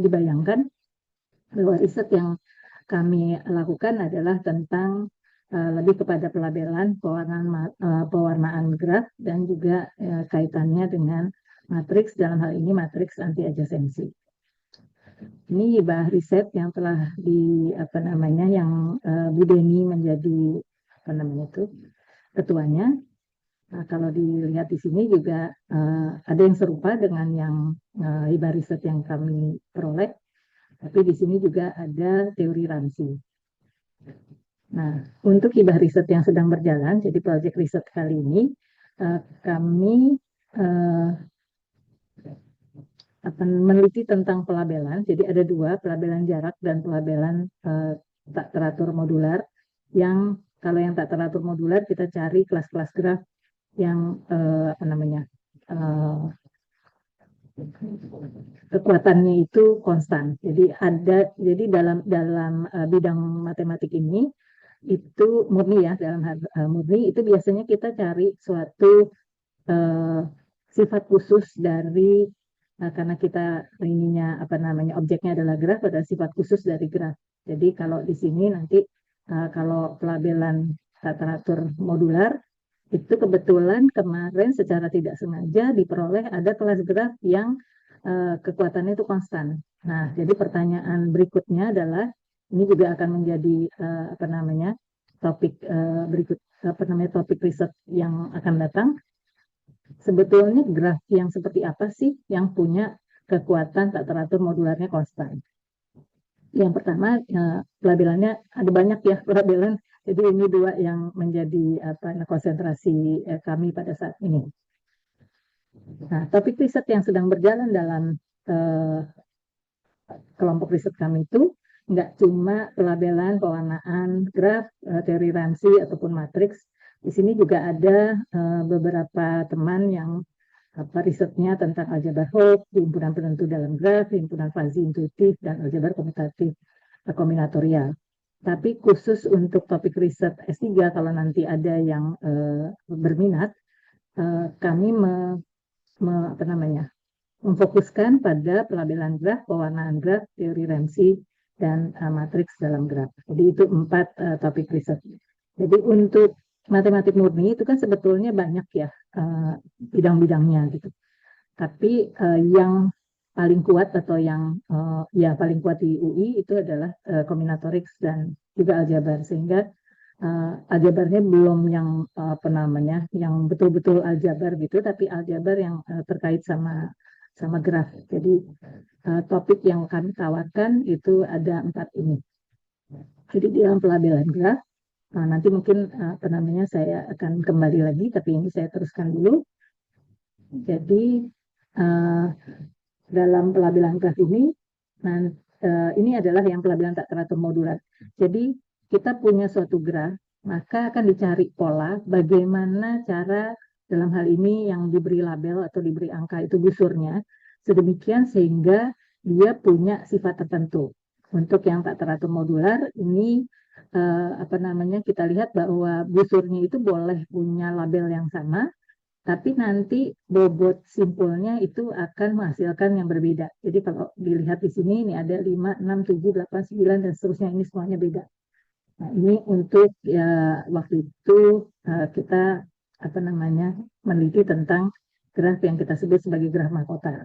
[SPEAKER 5] dibayangkan bahwa riset yang kami lakukan adalah tentang lebih kepada pelabelan pewarnaan graf dan juga kaitannya dengan matriks, dalam hal ini matriks anti-adjasensi. Ini hibah riset yang telah yang Bu Deni menjadi ketuanya. Nah, kalau dilihat di sini juga ada yang serupa dengan yang hibah riset yang kami peroleh, tapi di sini juga ada teori Ramsey. Nah, untuk hibah riset yang sedang berjalan, jadi proyek riset kali ini kami meneliti tentang pelabelan. Jadi ada dua, pelabelan jarak dan pelabelan tak teratur modular. Yang kalau yang tak teratur modular kita cari kelas-kelas graf yang kekuatannya itu konstan. Jadi dalam bidang matematik ini itu murni ya, dalam murni itu biasanya kita cari suatu sifat khusus dari karena kita objeknya adalah graf, ada sifat khusus dari graf. Jadi kalau di sini nanti kalau pelabelan tak teratur modular itu kebetulan kemarin secara tidak sengaja diperoleh ada kelas graf yang kekuatannya itu konstan. Nah, jadi pertanyaan berikutnya adalah ini juga akan menjadi topik berikut topik riset yang akan datang. Sebetulnya graf yang seperti apa sih yang punya kekuatan tak teratur modularnya konstan? Yang pertama pelabelannya ada banyak ya pelabelan. Jadi ini dua yang menjadi konsentrasi kami pada saat ini. Nah, topik riset yang sedang berjalan dalam kelompok riset kami itu nggak cuma pelabelan pewarnaan graf, teori Ramsey ataupun matriks. Di sini juga ada beberapa teman yang risetnya tentang aljabar Hopf, himpunan penentu dalam graf, himpunan fuzzy intuitif, dan aljabar komutatif kombinatorial. Tapi khusus untuk topik riset S3, kalau nanti ada yang berminat, kami memfokuskan pada pelabelan graf, pewarnaan graf, teori Ramsey, dan matriks dalam graf. Jadi itu 4 topik riset. Jadi untuk matematik murni itu kan sebetulnya banyak ya bidang-bidangnya gitu. Tapi yang paling kuat atau yang paling kuat di UI itu adalah kombinatorics dan juga aljabar, sehingga aljabarnya belum yang yang betul-betul aljabar gitu, tapi aljabar yang terkait sama graf. Jadi topik yang kami tawarkan itu ada 4 ini. Jadi di dalam pelabelan graf nanti mungkin saya akan kembali lagi, tapi ini saya teruskan dulu. Jadi dalam pelabelan graf ini, ini adalah yang pelabelan tak teratur modular. Jadi kita punya suatu graf, maka akan dicari pola bagaimana cara dalam hal ini yang diberi label atau diberi angka itu busurnya, sedemikian sehingga dia punya sifat tertentu. Untuk yang tak teratur modular ini kita lihat bahwa busurnya itu boleh punya label yang sama, tapi nanti bobot simpulnya itu akan menghasilkan yang berbeda. Jadi kalau dilihat di sini, ini ada 5, 6, 7, 8, 9, dan seterusnya, ini semuanya beda. Nah, ini untuk waktu itu kita meneliti tentang graf yang kita sebut sebagai graf mahkota.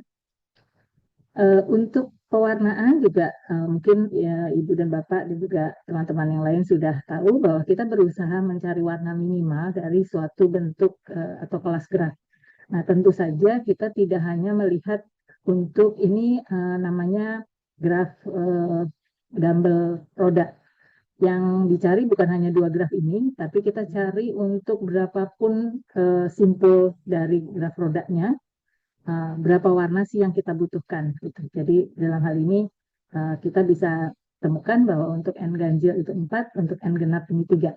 [SPEAKER 5] Untuk pewarnaan juga mungkin ya Ibu dan Bapak dan juga teman-teman yang lain sudah tahu bahwa kita berusaha mencari warna minimal dari suatu bentuk atau kelas gerak. Nah, tentu saja kita tidak hanya melihat untuk ini namanya graf dumbbell roda. Yang dicari bukan hanya 2 graf ini, tapi kita cari untuk berapapun simpul dari graf rodanya, berapa warna sih yang kita butuhkan gitu. Jadi dalam hal ini kita bisa temukan bahwa untuk N ganjil itu 4, untuk N genap ini 3.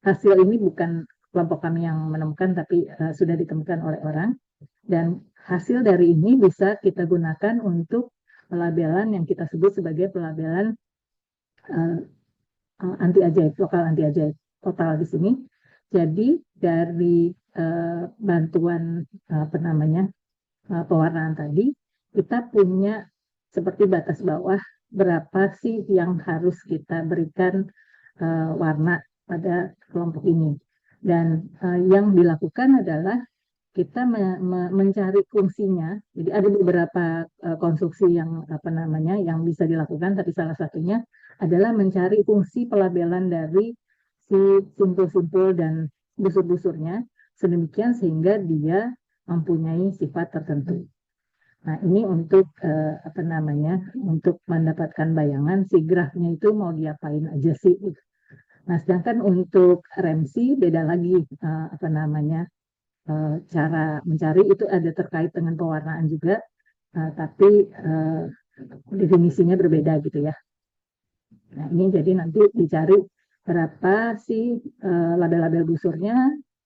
[SPEAKER 5] Hasil ini bukan kelompok kami yang menemukan, tapi sudah ditemukan oleh orang. Dan hasil dari ini bisa kita gunakan untuk pelabelan yang kita sebut sebagai pelabelan anti ajaib, lokal anti ajaib total di sini. Jadi dari bantuan apa namanya pewarnaan tadi, kita punya seperti batas bawah berapa sih yang harus kita berikan warna pada kelompok ini. Dan yang dilakukan adalah kita mencari fungsinya. Jadi ada beberapa konstruksi yang apa namanya yang bisa dilakukan, tapi salah satunya adalah mencari fungsi pelabelan dari si simpul-simpul dan busur-busurnya sedemikian sehingga dia mempunyai sifat tertentu. Nah, ini untuk apa namanya untuk mendapatkan bayangan si grafnya itu mau diapain aja sih. Nah, sedangkan untuk Ramsey beda lagi apa namanya cara mencari itu ada terkait dengan pewarnaan juga, tapi definisinya berbeda gitu ya. Nah, ini jadi nanti dicari berapa sih label-label busurnya,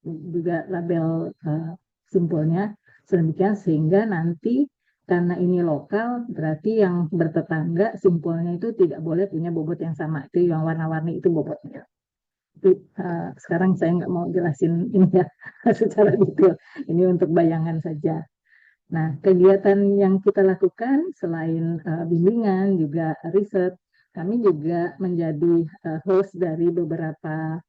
[SPEAKER 5] juga label simpulnya, sedemikian sehingga nanti karena ini lokal, berarti yang bertetangga simpulnya itu tidak boleh punya bobot yang sama. Itu yang warna-warni itu bobotnya. Tapi, sekarang saya nggak mau jelasin ini ya secara detail. Ini untuk bayangan saja. Nah, kegiatan yang kita lakukan selain bimbingan, juga riset, kami juga menjadi host dari beberapa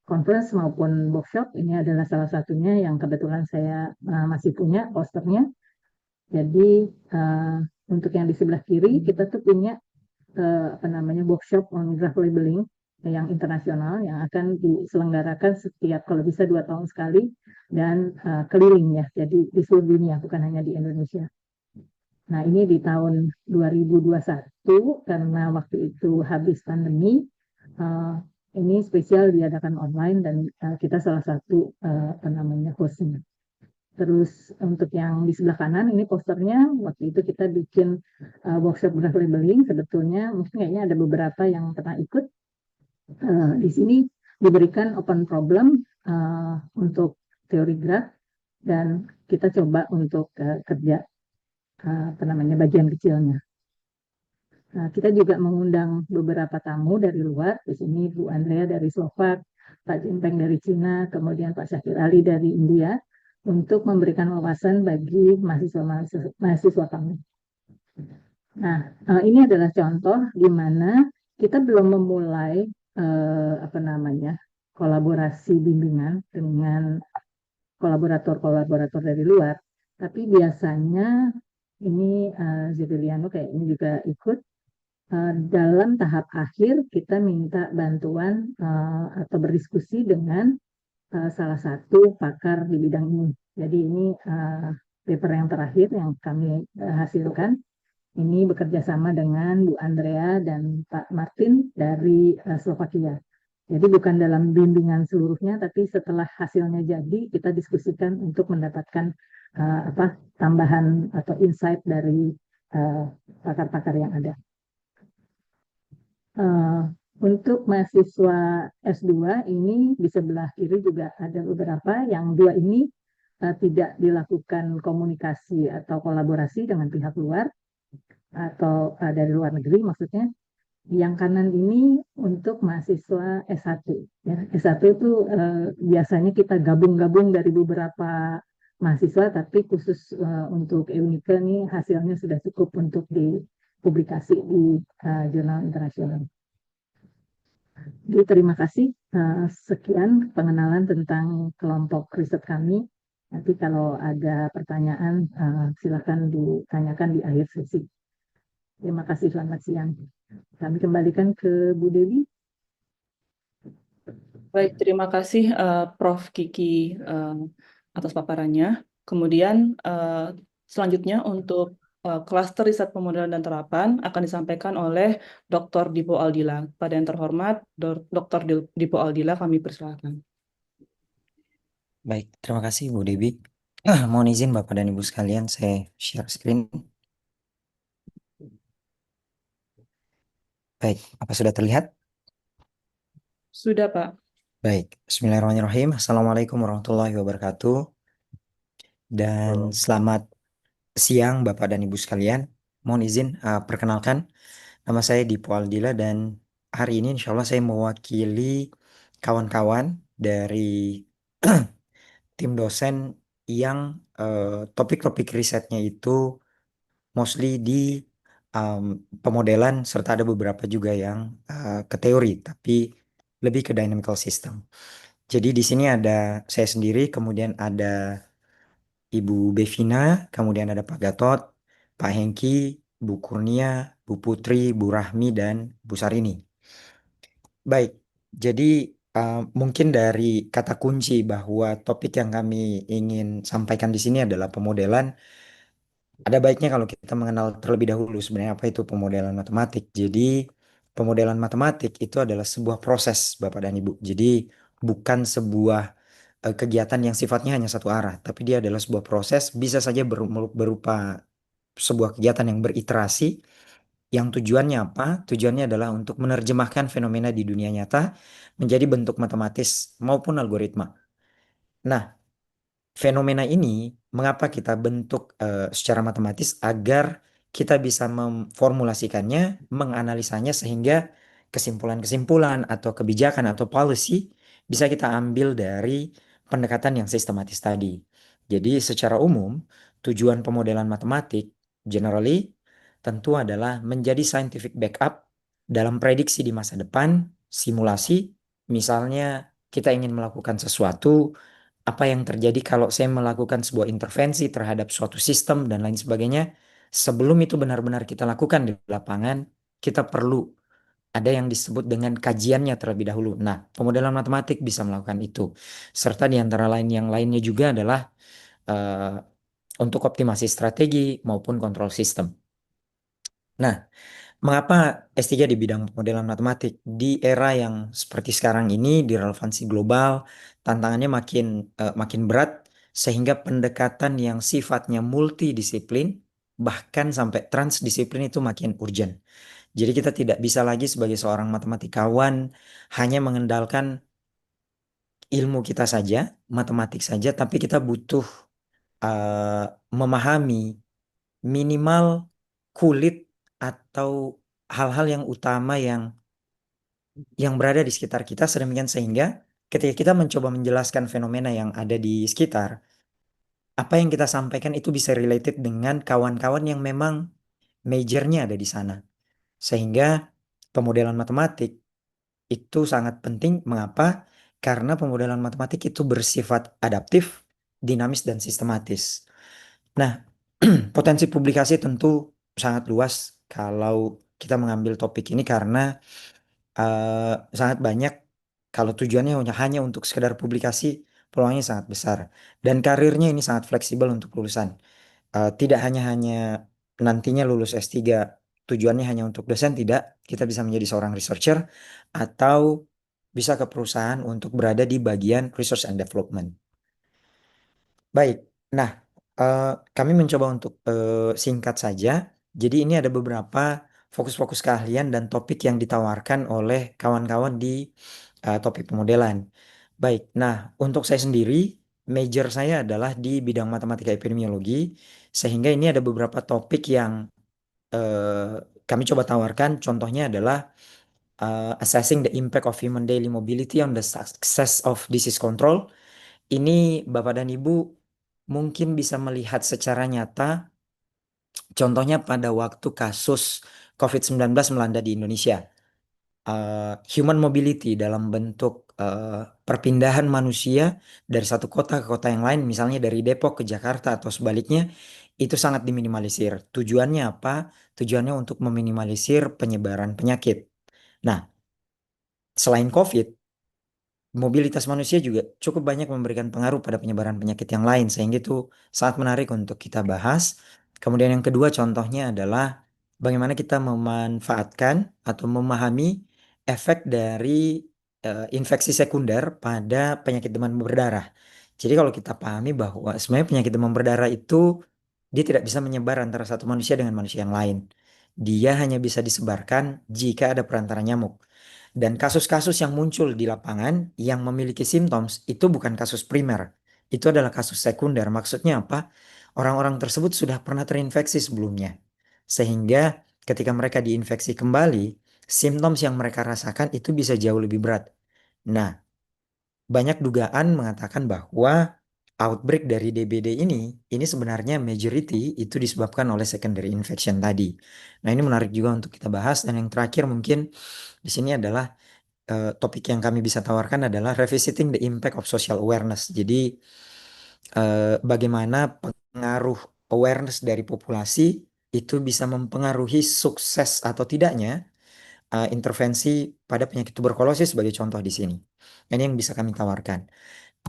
[SPEAKER 5] conference maupun workshop. Ini adalah salah satunya yang kebetulan saya masih punya posternya. Jadi untuk yang di sebelah kiri kita tuh punya apa namanya workshop on graph labeling yang internasional yang akan diselenggarakan setiap kalau bisa 2 tahun sekali dan keliling ya. Jadi di seluruh dunia bukan hanya di Indonesia. Nah, ini di tahun 2021 karena waktu itu habis pandemi, ini spesial diadakan online dan kita salah satu apa namanya hostnya. Terus untuk yang di sebelah kanan ini posternya waktu itu kita bikin workshop graph labeling. Sebetulnya mungkin kayaknya ada beberapa yang pernah ikut. Di sini diberikan open problem untuk teori graph dan kita coba untuk kerja apa namanya bagian kecilnya. Nah, kita juga mengundang beberapa tamu dari luar. Di sini Bu Andrea dari Slovak, Pak Jimpeng dari Cina, kemudian Pak Syakir Ali dari India untuk memberikan wawasan bagi mahasiswa kami. Nah, ini adalah contoh di mana kita belum memulai apa namanya kolaborasi bimbingan dengan kolaborator dari luar, tapi biasanya ini Zeviliano kayak ini juga ikut dalam tahap akhir kita minta bantuan atau berdiskusi dengan salah satu pakar di bidang ini. Jadi ini paper yang terakhir yang kami hasilkan. Ini bekerja sama dengan Bu Andrea dan Pak Martin dari Slovakia. Jadi bukan dalam bimbingan seluruhnya, tapi setelah hasilnya jadi kita diskusikan untuk mendapatkan apa tambahan atau insight dari pakar-pakar yang ada. Untuk mahasiswa S2 ini di sebelah kiri juga ada beberapa, yang 2 ini tidak dilakukan komunikasi atau kolaborasi dengan pihak luar atau dari luar negeri maksudnya. Yang kanan ini untuk mahasiswa S1. Ya. S1 itu biasanya kita gabung-gabung dari beberapa mahasiswa, tapi khusus untuk EUNIKA ini hasilnya sudah cukup untuk dipublikasi di jurnal internasional. Jadi terima kasih. Sekian pengenalan tentang kelompok riset kami. Nanti kalau ada pertanyaan, silakan ditanyakan di akhir sesi. Terima kasih, selamat siang. Kami kembalikan ke Bu Dewi.
[SPEAKER 1] Baik, terima kasih Prof. Kiki atas paparannya. Kemudian selanjutnya untuk klaster riset pemodelan dan terapan akan disampaikan oleh Dr. Dipo Aldila. Pada yang terhormat, Dr. Dipo Aldila, kami persilakan.
[SPEAKER 6] Baik, terima kasih Bu Dewi. Mohon izin Bapak dan Ibu sekalian, saya share screen. Baik, apa sudah terlihat?
[SPEAKER 1] Sudah, Pak.
[SPEAKER 6] Baik, Bismillahirrahmanirrahim. Assalamualaikum warahmatullahi wabarakatuh. Dan selamat siang Bapak dan Ibu sekalian. Mohon izin perkenalkan, nama saya Dipo Aldila dan hari ini insya Allah saya mewakili kawan-kawan dari tim dosen yang topik-topik risetnya itu mostly di pemodelan serta ada beberapa juga yang ke teori, tapi lebih ke dynamical system. Jadi di sini ada saya sendiri, kemudian ada Ibu Bevina, kemudian ada Pak Gatot, Pak Hengki, Bu Kurnia, Bu Putri, Bu Rahmi, dan Bu Sarini. Baik, jadi mungkin dari kata kunci bahwa topik yang kami ingin sampaikan di sini adalah pemodelan. Ada baiknya kalau kita mengenal terlebih dahulu sebenarnya apa itu pemodelan matematik. Jadi pemodelan matematik itu adalah sebuah proses Bapak dan Ibu. Jadi bukan sebuah kegiatan yang sifatnya hanya satu arah, tapi dia adalah sebuah proses, bisa saja berupa sebuah kegiatan yang beriterasi, yang tujuannya apa? Tujuannya adalah untuk menerjemahkan fenomena di dunia nyata menjadi bentuk matematis maupun algoritma. Nah, fenomena ini mengapa kita bentuk secara matematis agar kita bisa memformulasikannya, menganalisanya sehingga kesimpulan-kesimpulan atau kebijakan atau policy bisa kita ambil dari pendekatan yang sistematis tadi. Jadi secara umum tujuan pemodelan matematik generally tentu adalah menjadi scientific backup dalam prediksi di masa depan, simulasi, misalnya kita ingin melakukan sesuatu, apa yang terjadi kalau saya melakukan sebuah intervensi terhadap suatu sistem dan lain sebagainya. Sebelum itu benar-benar kita lakukan di lapangan, kita perlu ada yang disebut dengan kajiannya terlebih dahulu. Nah, pemodelan matematik bisa melakukan itu. Serta di antara lain yang lainnya juga adalah uh, untuk optimasi strategi maupun kontrol sistem. Nah, mengapa S3 di bidang pemodelan matematik? Di era yang seperti sekarang ini, di relevansi global, tantangannya makin berat, sehingga pendekatan yang sifatnya multidisiplin, bahkan sampai transdisiplin itu makin urgent. Jadi kita tidak bisa lagi sebagai seorang matematikawan hanya mengendalikan ilmu kita saja, matematik saja, tapi kita butuh memahami minimal kulit atau hal-hal yang utama yang berada di sekitar kita, sedemikian sehingga ketika kita mencoba menjelaskan fenomena yang ada di sekitar, apa yang kita sampaikan itu bisa related dengan kawan-kawan yang memang majornya ada di sana. Sehingga pemodelan matematik itu sangat penting. Mengapa? Karena pemodelan matematik itu bersifat adaptif, dinamis, dan sistematis. Nah, potensi publikasi tentu sangat luas kalau kita mengambil topik ini karena sangat banyak. Kalau tujuannya hanya untuk sekedar publikasi, peluangnya sangat besar. Dan karirnya ini sangat fleksibel untuk lulusan. Tidak hanya nantinya lulus S3 tujuannya hanya untuk dosen, tidak. Kita bisa menjadi seorang researcher atau bisa ke perusahaan untuk berada di bagian research and development. Baik, nah kami mencoba untuk singkat saja. Jadi ini ada beberapa fokus-fokus keahlian dan topik yang ditawarkan oleh kawan-kawan di topik pemodelan. Baik, nah untuk saya sendiri, major saya adalah di bidang matematika epidemiologi, sehingga ini ada beberapa topik yang kami coba tawarkan. Contohnya adalah assessing the impact of human daily mobility on the success of disease control. Ini Bapak dan Ibu mungkin bisa melihat secara nyata, contohnya pada waktu kasus COVID-19 melanda di Indonesia. Human mobility dalam bentuk perpindahan manusia dari satu kota ke kota yang lain, misalnya dari Depok ke Jakarta atau sebaliknya, itu sangat diminimalisir. Tujuannya apa? Tujuannya untuk meminimalisir penyebaran penyakit. Nah, selain COVID, mobilitas manusia juga cukup banyak memberikan pengaruh pada penyebaran penyakit yang lain, sehingga itu sangat menarik untuk kita bahas. Kemudian yang kedua contohnya adalah bagaimana kita memanfaatkan atau memahami efek dari infeksi sekunder pada penyakit demam berdarah. Jadi kalau kita pahami bahwa sebenarnya penyakit demam berdarah itu dia tidak bisa menyebar antara satu manusia dengan manusia yang lain. Dia hanya bisa disebarkan jika ada perantara nyamuk. Dan kasus-kasus yang muncul di lapangan yang memiliki simptoms itu bukan kasus primer. Itu adalah kasus sekunder. Maksudnya apa? Orang-orang tersebut sudah pernah terinfeksi sebelumnya. Sehingga ketika mereka diinfeksi kembali, simptoms yang mereka rasakan itu bisa jauh lebih berat. Nah, banyak dugaan mengatakan bahwa outbreak dari DBD ini sebenarnya majority itu disebabkan oleh secondary infection tadi. Nah, ini menarik juga untuk kita bahas. Dan yang terakhir mungkin di sini adalah topik yang kami bisa tawarkan adalah revisiting the impact of social awareness. Jadi bagaimana pengaruh awareness dari populasi itu bisa mempengaruhi sukses atau tidaknya intervensi pada penyakit tuberkulosis sebagai contoh di sini. Ini yang bisa kami tawarkan.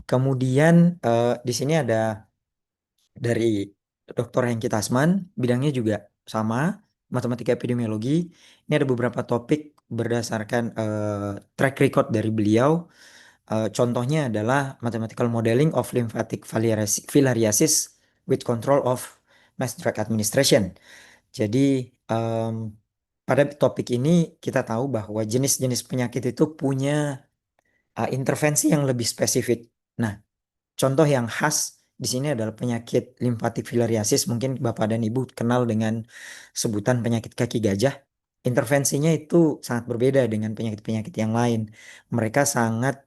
[SPEAKER 6] Kemudian di sini ada dari Dr. Hengki Tasman, bidangnya juga sama, matematika epidemiologi. Ini ada beberapa topik berdasarkan track record dari beliau. Contohnya adalah mathematical modeling of lymphatic filariasis with control of mass drug administration. Jadi pada topik ini kita tahu bahwa jenis-jenis penyakit itu punya intervensi yang lebih spesifik. Nah, contoh yang khas di sini adalah penyakit limfatik filariasis. Mungkin Bapak dan Ibu kenal dengan sebutan penyakit kaki gajah. Intervensinya itu sangat berbeda dengan penyakit-penyakit yang lain. Mereka sangat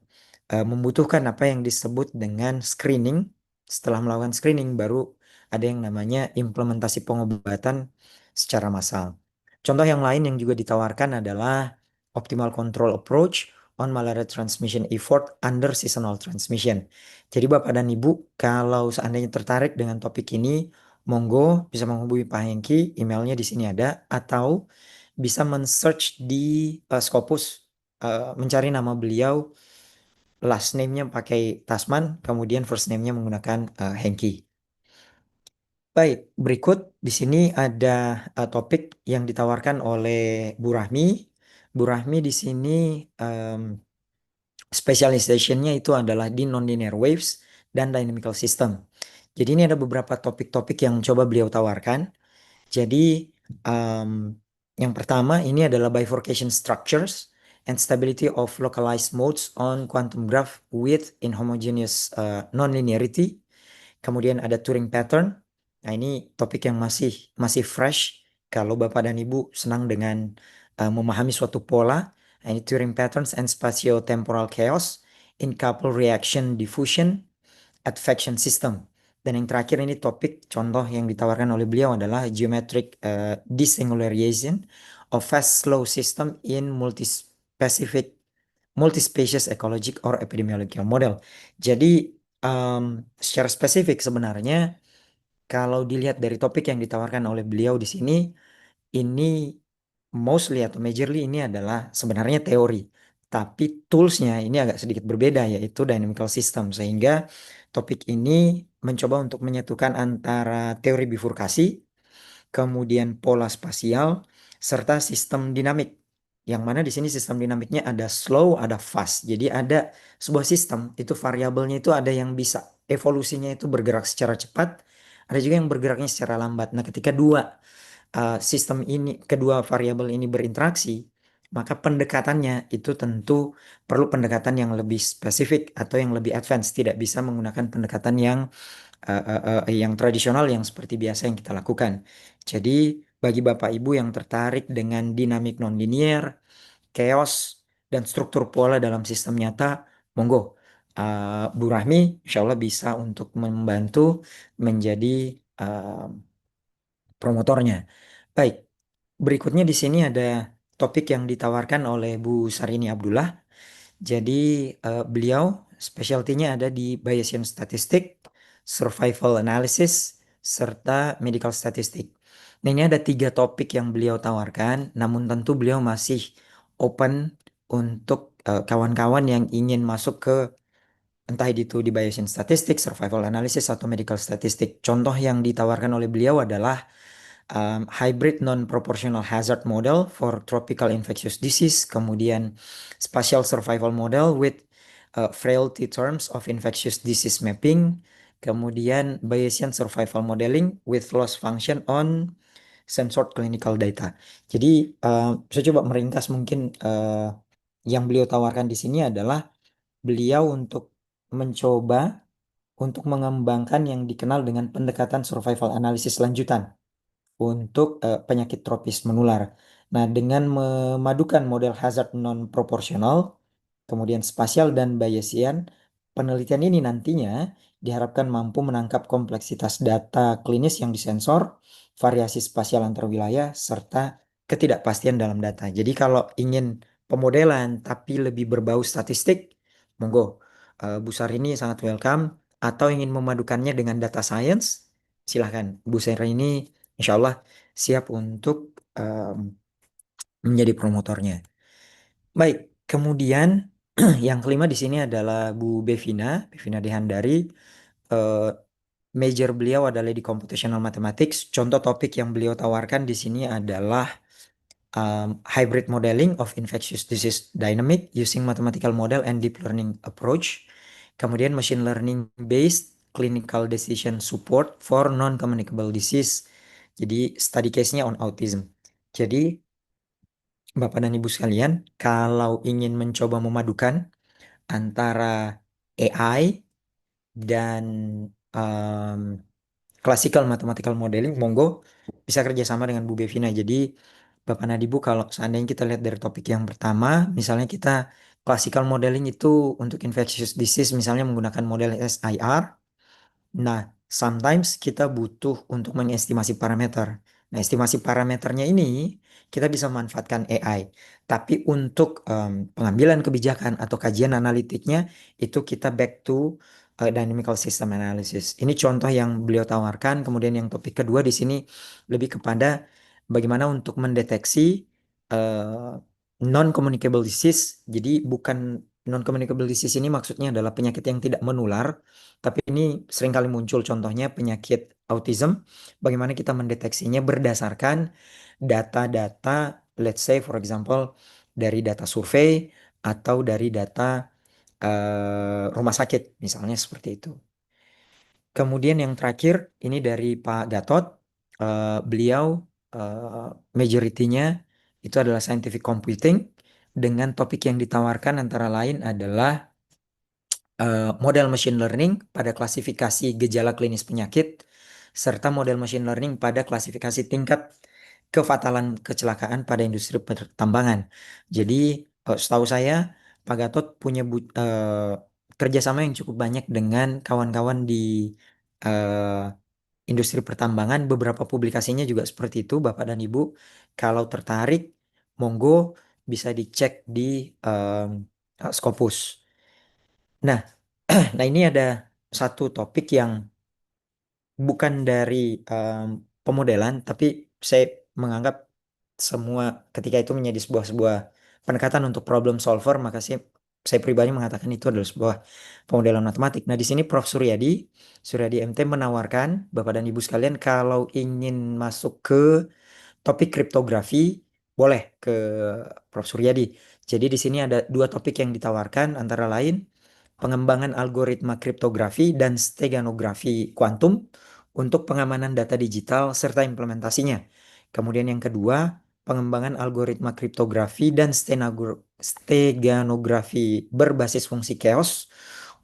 [SPEAKER 6] membutuhkan apa yang disebut dengan screening. Setelah melakukan screening, baru ada yang namanya implementasi pengobatan secara massal. Contoh yang lain yang juga ditawarkan adalah optimal control approach on malaria transmission effort under seasonal transmission. Jadi Bapak dan Ibu, kalau seandainya tertarik dengan topik ini, monggo bisa menghubungi Pak Hengki, emailnya di sini ada, atau bisa men-search di Scopus, mencari nama beliau, last name-nya pakai Tasman, kemudian first name-nya menggunakan Hengki. Baik, berikut di sini ada topik yang ditawarkan oleh Bu Rahmi. Bu Rahmi di sini specialization-nya itu adalah di nonlinear waves dan dynamical system. Jadi ini ada beberapa topik-topik yang coba beliau tawarkan. Jadi yang pertama ini adalah bifurcation structures and stability of localized modes on quantum graph with inhomogeneous nonlinearity. Kemudian ada Turing pattern. Nah, ini topik yang masih fresh kalau Bapak dan Ibu senang dengan memahami suatu pola. Nah, ini Turing patterns and spatio-temporal chaos in couple reaction diffusion advection system. Dan yang terakhir ini topik contoh yang ditawarkan oleh beliau adalah geometric desingularization of fast slow system in multispecies ecologic or epidemiological model. Jadi secara spesifik sebenarnya kalau dilihat dari topik yang ditawarkan oleh beliau di sini, ini mostly atau majorly ini adalah sebenarnya teori. Tapi toolsnya ini agak sedikit berbeda, yaitu dynamical system. Sehingga topik ini mencoba untuk menyatukan antara teori bifurkasi, kemudian pola spasial, serta sistem dinamik. Yang mana di sini sistem dinamiknya ada slow, ada fast. Jadi ada sebuah sistem, itu variabelnya itu ada yang bisa evolusinya itu bergerak secara cepat, ada juga yang bergeraknya secara lambat. Nah, ketika sistem ini, kedua variabel ini berinteraksi, maka pendekatannya itu tentu perlu pendekatan yang lebih spesifik atau yang lebih advance. Tidak bisa menggunakan pendekatan yang tradisional yang seperti biasa yang kita lakukan. Jadi bagi Bapak Ibu yang tertarik dengan dinamik nonlinear, chaos, dan struktur pola dalam sistem nyata, monggo. Bu Rahmi insya Allah bisa untuk membantu menjadi promotornya. Baik, berikutnya di sini ada topik yang ditawarkan oleh Bu Sarini Abdullah. Jadi beliau specialty-nya ada di Bayesian Statistic, Survival Analysis, serta Medical Statistic. Nah, ini ada 3 topik yang beliau tawarkan, namun tentu beliau masih open untuk kawan-kawan yang ingin masuk ke entah itu di Bayesian Statistic, Survival Analysis, atau Medical Statistic. Contoh yang ditawarkan oleh beliau adalah hybrid non-proportional hazard model for tropical infectious disease, kemudian spatial survival model with frailty terms of infectious disease mapping, kemudian Bayesian survival modeling with loss function on censored clinical data. Jadi saya coba meringkas mungkin yang beliau tawarkan di sini adalah beliau untuk mencoba untuk mengembangkan yang dikenal dengan pendekatan survival analysis lanjutan untuk penyakit tropis menular. Nah, dengan memadukan model hazard non-proporsional, kemudian spasial dan Bayesian, penelitian ini nantinya diharapkan mampu menangkap kompleksitas data klinis yang disensor, variasi spasial antar wilayah, serta ketidakpastian dalam data. Jadi kalau ingin pemodelan tapi lebih berbau statistik, monggo. Bu Sari sangat welcome. Atau ingin memadukannya dengan data science, silahkan. Bu Sari ini insya Allah siap untuk menjadi promotornya. Baik, kemudian yang kelima di sini adalah Bu Bevina Dehandari. Major beliau adalah di Computational Mathematics. Contoh topik yang beliau tawarkan di sini adalah hybrid modeling of infectious disease dynamic using mathematical model and deep learning approach. Kemudian machine learning based clinical decision support for non-communicable disease. Jadi study case-nya on autism. Jadi Bapak dan Ibu sekalian, kalau ingin mencoba memadukan antara AI dan classical mathematical modeling, monggo bisa kerjasama dengan Bu Bevina. Jadi Bapak Nadibu, kalau seandainya kita lihat dari topik yang pertama, misalnya kita classical modeling itu untuk infectious disease, misalnya menggunakan model SIR. Nah, sometimes kita butuh untuk mengestimasi parameter. Nah, estimasi parameternya ini kita bisa memanfaatkan AI. Tapi untuk pengambilan kebijakan atau kajian analitiknya itu kita back to dynamical system analysis. Ini contoh yang beliau tawarkan. Kemudian yang topik kedua di sini lebih kepada bagaimana untuk mendeteksi non-communicable disease. Jadi bukan non-communicable disease ini maksudnya adalah penyakit yang tidak menular. Tapi ini seringkali muncul contohnya penyakit autism. Bagaimana kita mendeteksinya berdasarkan data-data, let's say for example, dari data survei atau dari data rumah sakit, misalnya seperti itu. Kemudian yang terakhir, ini dari Pak Gatot. Beliau majority-nya itu adalah scientific computing dengan topik yang ditawarkan antara lain adalah model machine learning pada klasifikasi gejala klinis penyakit, serta model machine learning pada klasifikasi tingkat kefatalan kecelakaan pada industri pertambangan. Jadi, setahu saya, Pak Gatot punya kerjasama yang cukup banyak dengan kawan-kawan di industri pertambangan. Beberapa publikasinya juga seperti itu, Bapak dan Ibu. Kalau tertarik, monggo bisa dicek di Scopus. Nah, nah ini ada satu topik yang bukan dari pemodelan, tapi saya menganggap semua ketika itu menjadi sebuah pendekatan untuk problem solver, maka saya pribadi mengatakan itu adalah sebuah pemodelan matematik. Nah, di sini Prof. Suryadi MT menawarkan Bapak dan Ibu sekalian kalau ingin masuk ke topik kriptografi, boleh ke Prof. Suryadi. Jadi di sini ada 2 topik yang ditawarkan, antara lain pengembangan algoritma kriptografi dan steganografi kuantum untuk pengamanan data digital serta implementasinya. Kemudian yang kedua, pengembangan algoritma kriptografi dan steganografi berbasis fungsi chaos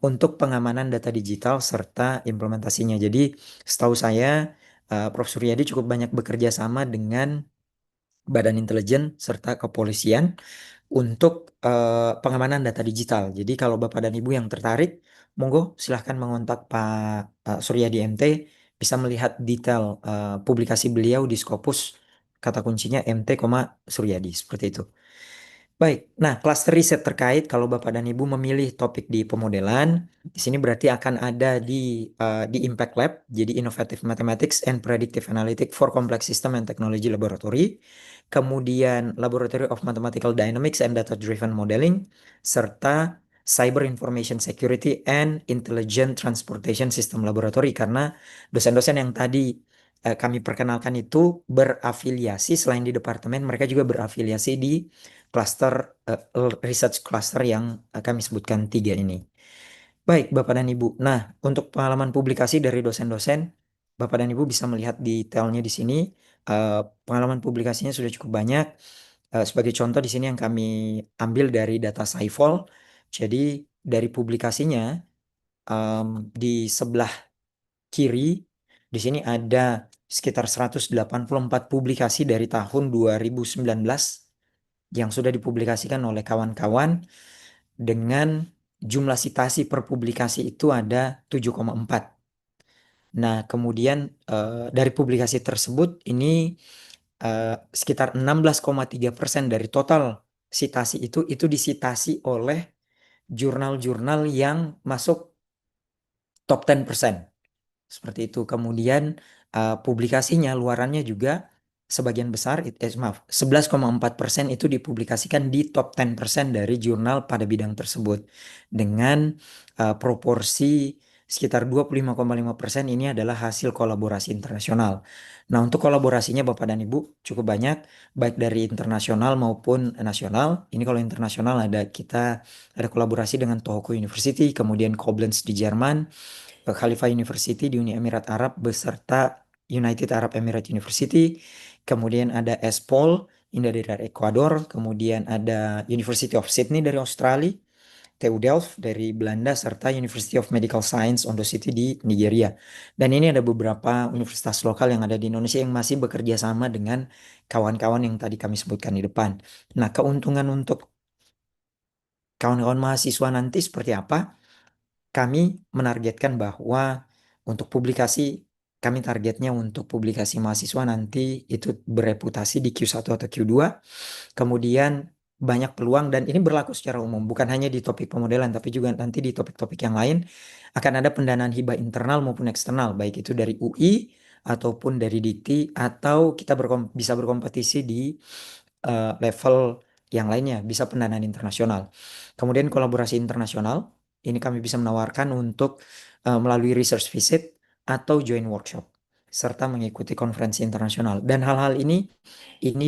[SPEAKER 6] untuk pengamanan data digital serta implementasinya. Jadi setahu saya Prof. Suryadi cukup banyak bekerja sama dengan Badan Intelijen serta kepolisian untuk pengamanan data digital. Jadi kalau Bapak dan Ibu yang tertarik, monggo silahkan mengontak Pak Suryadi MT, bisa melihat detail publikasi beliau di Scopus, kata kuncinya MT, Suryadi, seperti itu. Baik, nah cluster riset terkait kalau Bapak dan Ibu memilih topik di pemodelan, di sini berarti akan ada di Impact Lab, jadi Innovative Mathematics and Predictive Analytics for Complex System and Technology Laboratory, kemudian Laboratory of Mathematical Dynamics and Data Driven Modeling, serta Cyber Information Security and Intelligent Transportation System Laboratory, karena dosen-dosen yang tadi kami perkenalkan itu berafiliasi selain di departemen, mereka juga berafiliasi di cluster research cluster yang kami sebutkan 3 ini. Baik, Bapak dan Ibu. Nah, untuk pengalaman publikasi dari dosen-dosen, Bapak dan Ibu bisa melihat detailnya di sini. Pengalaman publikasinya sudah cukup banyak. Sebagai contoh di sini yang kami ambil dari data Scifolk. Jadi dari publikasinya di sebelah kiri di sini ada sekitar 184 publikasi dari tahun 2019 yang sudah dipublikasikan oleh kawan-kawan dengan jumlah citasi per publikasi itu ada 7,4. Nah, kemudian dari publikasi tersebut ini sekitar 16,3% dari total citasi itu disitasi oleh jurnal-jurnal yang masuk top 10%. Seperti itu. Kemudian publikasinya luarannya juga sebagian besar, 11,4% itu dipublikasikan di top 10% dari jurnal pada bidang tersebut. Dengan proporsi sekitar 25,5% ini adalah hasil kolaborasi internasional. Nah, untuk kolaborasinya Bapak dan Ibu cukup banyak, baik dari internasional maupun nasional. Ini kalau internasional kita ada kolaborasi dengan Tohoku University, kemudian Koblenz di Jerman, Khalifa University di Uni Emirat Arab beserta United Arab Emirates University, kemudian ada ESPOL ini dari Ekuador, kemudian ada University of Sydney dari Australia, TU Delft dari Belanda, serta University of Medical Science Ondo City di Nigeria. Dan ini ada beberapa universitas lokal yang ada di Indonesia yang masih bekerja sama dengan kawan-kawan yang tadi kami sebutkan di depan. Nah, keuntungan untuk kawan-kawan mahasiswa nanti seperti apa? Kami menargetkan bahwa untuk publikasi, kami targetnya untuk publikasi mahasiswa nanti itu bereputasi di Q1 atau Q2. Kemudian banyak peluang, dan ini berlaku secara umum, bukan hanya di topik pemodelan, tapi juga nanti di topik-topik yang lain akan ada pendanaan hibah internal maupun eksternal, baik itu dari UI ataupun dari Dikti, atau kita bisa berkompetisi di level yang lainnya, bisa pendanaan internasional. Kemudian kolaborasi internasional, ini kami bisa menawarkan untuk melalui research visit atau joint workshop, serta mengikuti konferensi internasional. Dan hal-hal ini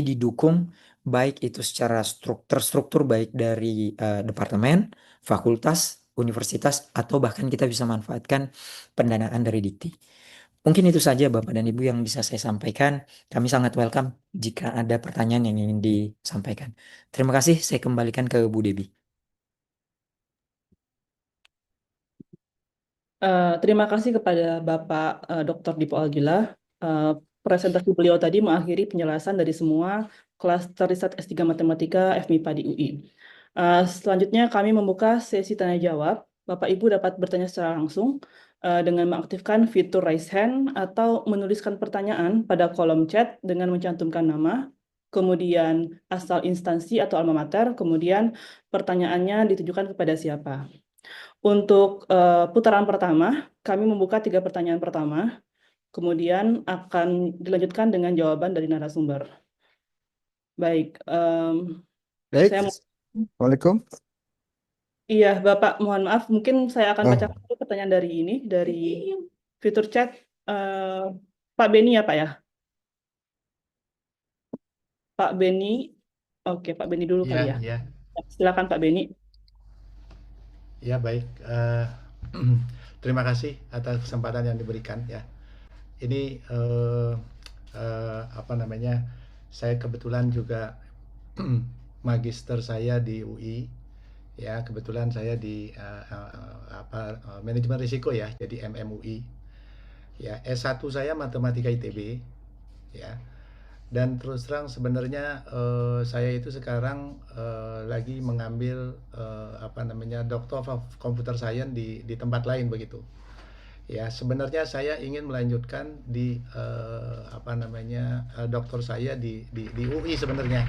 [SPEAKER 6] didukung baik itu secara terstruktur baik dari departemen, fakultas, universitas, atau bahkan kita bisa manfaatkan pendanaan dari Dikti. Mungkin itu saja Bapak dan Ibu yang bisa saya sampaikan. Kami sangat welcome jika ada pertanyaan yang ingin disampaikan. Terima kasih, saya kembalikan ke Bu Debi.
[SPEAKER 1] Terima kasih kepada Bapak Dr. Dipo Algila. Presentasi beliau tadi mengakhiri penjelasan dari semua klaster riset S3 Matematika FMIPA di UI. Selanjutnya kami membuka sesi tanya jawab. Bapak Ibu dapat bertanya secara langsung dengan mengaktifkan fitur raise hand atau menuliskan pertanyaan pada kolom chat dengan mencantumkan nama, kemudian asal instansi atau alma mater, kemudian pertanyaannya ditujukan kepada siapa. Untuk putaran pertama, kami membuka 3 pertanyaan pertama, kemudian akan dilanjutkan dengan jawaban dari narasumber. Baik,
[SPEAKER 4] Baik,
[SPEAKER 1] saya
[SPEAKER 4] Assalamualaikum.
[SPEAKER 1] iya Bapak, mohon maaf, mungkin saya akan
[SPEAKER 4] Oh.
[SPEAKER 1] baca dulu pertanyaan dari fitur chat. Pak Beni ya Pak ya? Pak Beni, oke Pak Beni dulu kali ya.
[SPEAKER 7] Ya,
[SPEAKER 1] Silakan Pak Beni.
[SPEAKER 7] ya baik. Terima kasih atas kesempatan yang diberikan ya. Ini apa namanya? Saya kebetulan juga magister saya di UI. Ya, kebetulan saya di manajemen risiko ya, jadi MMUI. Ya, S1 saya matematika ITB. Ya. Dan terus terang sebenarnya saya itu sekarang lagi mengambil apa namanya Doctor of Computer Science di tempat lain begitu. Ya, sebenarnya saya ingin melanjutkan di apa namanya doktor saya di UI sebenarnya.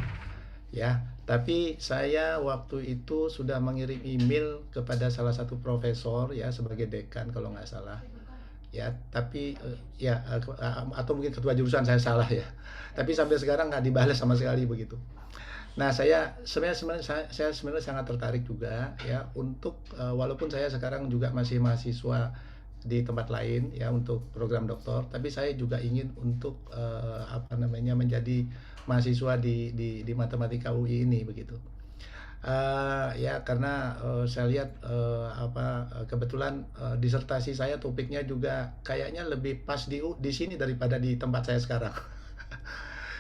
[SPEAKER 7] Ya, Tapi saya waktu itu sudah mengirim email kepada salah satu profesor ya sebagai dekan kalau nggak salah. Ya, tapi atau mungkin ketua jurusan saya salah ya. Tapi sampai sekarang nggak dibalas sama sekali begitu. Nah, saya sebenarnya sangat tertarik juga ya untuk walaupun saya sekarang juga masih mahasiswa di tempat lain ya untuk program doktor, tapi saya juga ingin untuk menjadi mahasiswa di matematika UI ini begitu. Ya karena saya lihat kebetulan disertasi saya topiknya juga kayaknya lebih pas di sini daripada di tempat saya sekarang.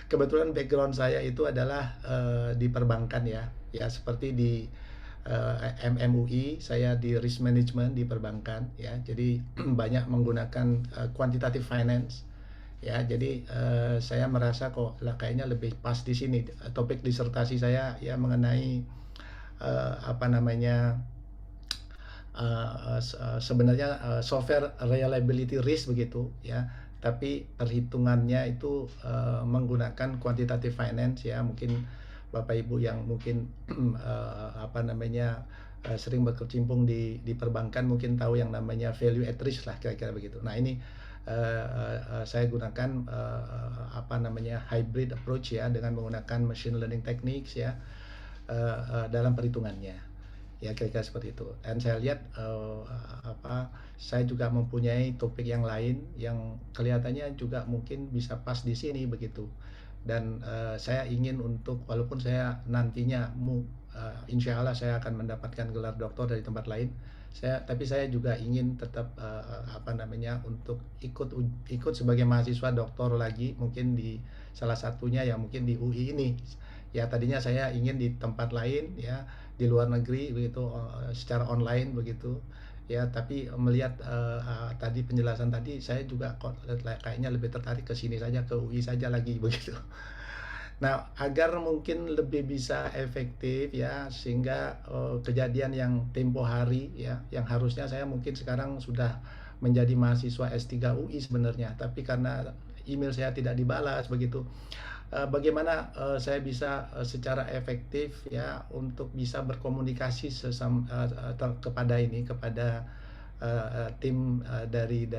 [SPEAKER 7] Kebetulan background saya itu adalah di perbankan ya seperti di MMUI saya di risk management di perbankan ya, jadi banyak menggunakan quantitative finance ya, jadi saya merasa kok kayaknya lebih pas di sini topik disertasi saya ya mengenai sebenarnya software reliability risk begitu ya, tapi perhitungannya itu menggunakan quantitative finance ya. Mungkin Bapak Ibu yang mungkin sering berkecimpung di perbankan mungkin tahu yang namanya value at risk lah kira-kira begitu. Nah ini saya gunakan hybrid approach ya dengan menggunakan machine learning techniques ya dalam perhitungannya ya, kira-kira seperti itu. Dan saya lihat saya juga mempunyai topik yang lain yang kelihatannya juga mungkin bisa pas di sini begitu. Dan saya ingin untuk walaupun saya nantinya insya Allah saya akan mendapatkan gelar doktor dari tempat lain, tapi saya juga ingin tetap untuk ikut sebagai mahasiswa doktor lagi mungkin di salah satunya ya mungkin di UI ini. Ya tadinya saya ingin di tempat lain ya di luar negeri begitu secara online begitu ya, tapi melihat tadi penjelasan tadi saya juga kayaknya lebih tertarik ke sini saja, ke UI saja lagi begitu. Nah, agar mungkin lebih bisa efektif ya sehingga kejadian yang tempo hari ya yang harusnya saya mungkin sekarang sudah menjadi mahasiswa S3 UI sebenarnya, tapi karena email saya tidak dibalas begitu. Bagaimana saya bisa secara efektif ya untuk bisa berkomunikasi kepada tim dari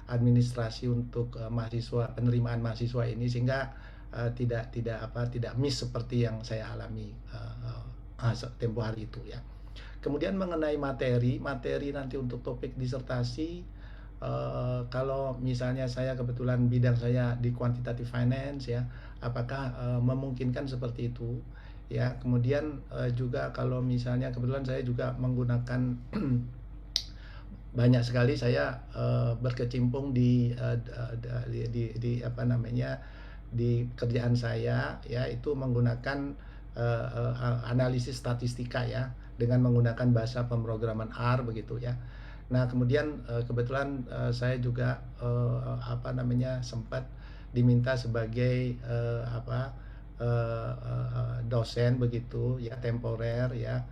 [SPEAKER 7] administrasi untuk mahasiswa, penerimaan mahasiswa ini sehingga tidak miss seperti yang saya alami tempo hari itu ya. Kemudian mengenai materi nanti untuk topik disertasi, kalau misalnya saya kebetulan bidang saya di quantitative finance ya, apakah memungkinkan seperti itu ya. Kemudian juga kalau misalnya kebetulan saya juga menggunakan banyak sekali saya berkecimpung di kerjaan saya ya, itu menggunakan analisis statistika ya dengan menggunakan bahasa pemrograman R begitu ya. Nah kemudian kebetulan saya juga sempat diminta sebagai dosen begitu ya temporer ya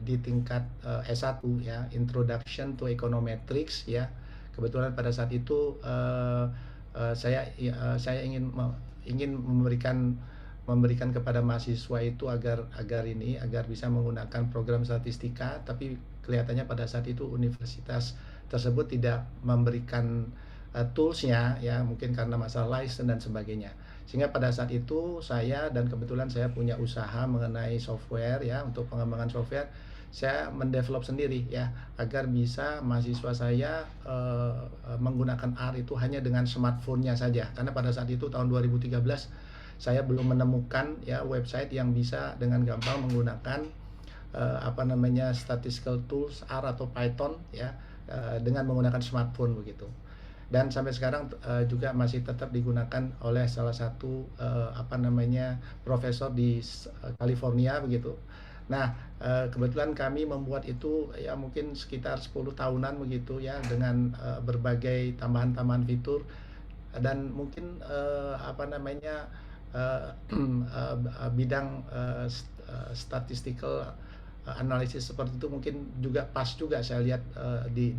[SPEAKER 7] di tingkat S1 ya, Introduction to Econometrics ya. Kebetulan pada saat itu saya ingin memberikan kepada mahasiswa itu agar bisa menggunakan program statistika, tapi kelihatannya pada saat itu universitas tersebut tidak memberikan toolsnya ya, mungkin karena masalah license dan sebagainya. Sehingga pada saat itu saya, dan kebetulan saya punya usaha mengenai software ya, untuk pengembangan software saya mendevelop sendiri ya, agar bisa mahasiswa saya menggunakan R itu hanya dengan smartphone-nya saja. Karena pada saat itu tahun 2013 saya belum menemukan ya website yang bisa dengan gampang menggunakan statistical tools R atau Python ya dengan menggunakan smartphone begitu. Dan sampai sekarang juga masih tetap digunakan oleh salah satu profesor di California begitu. Nah, kebetulan kami membuat itu ya mungkin sekitar 10 tahunan begitu ya, dengan berbagai tambahan-tambahan fitur, dan mungkin bidang statistical analisis seperti itu mungkin juga pas juga saya lihat di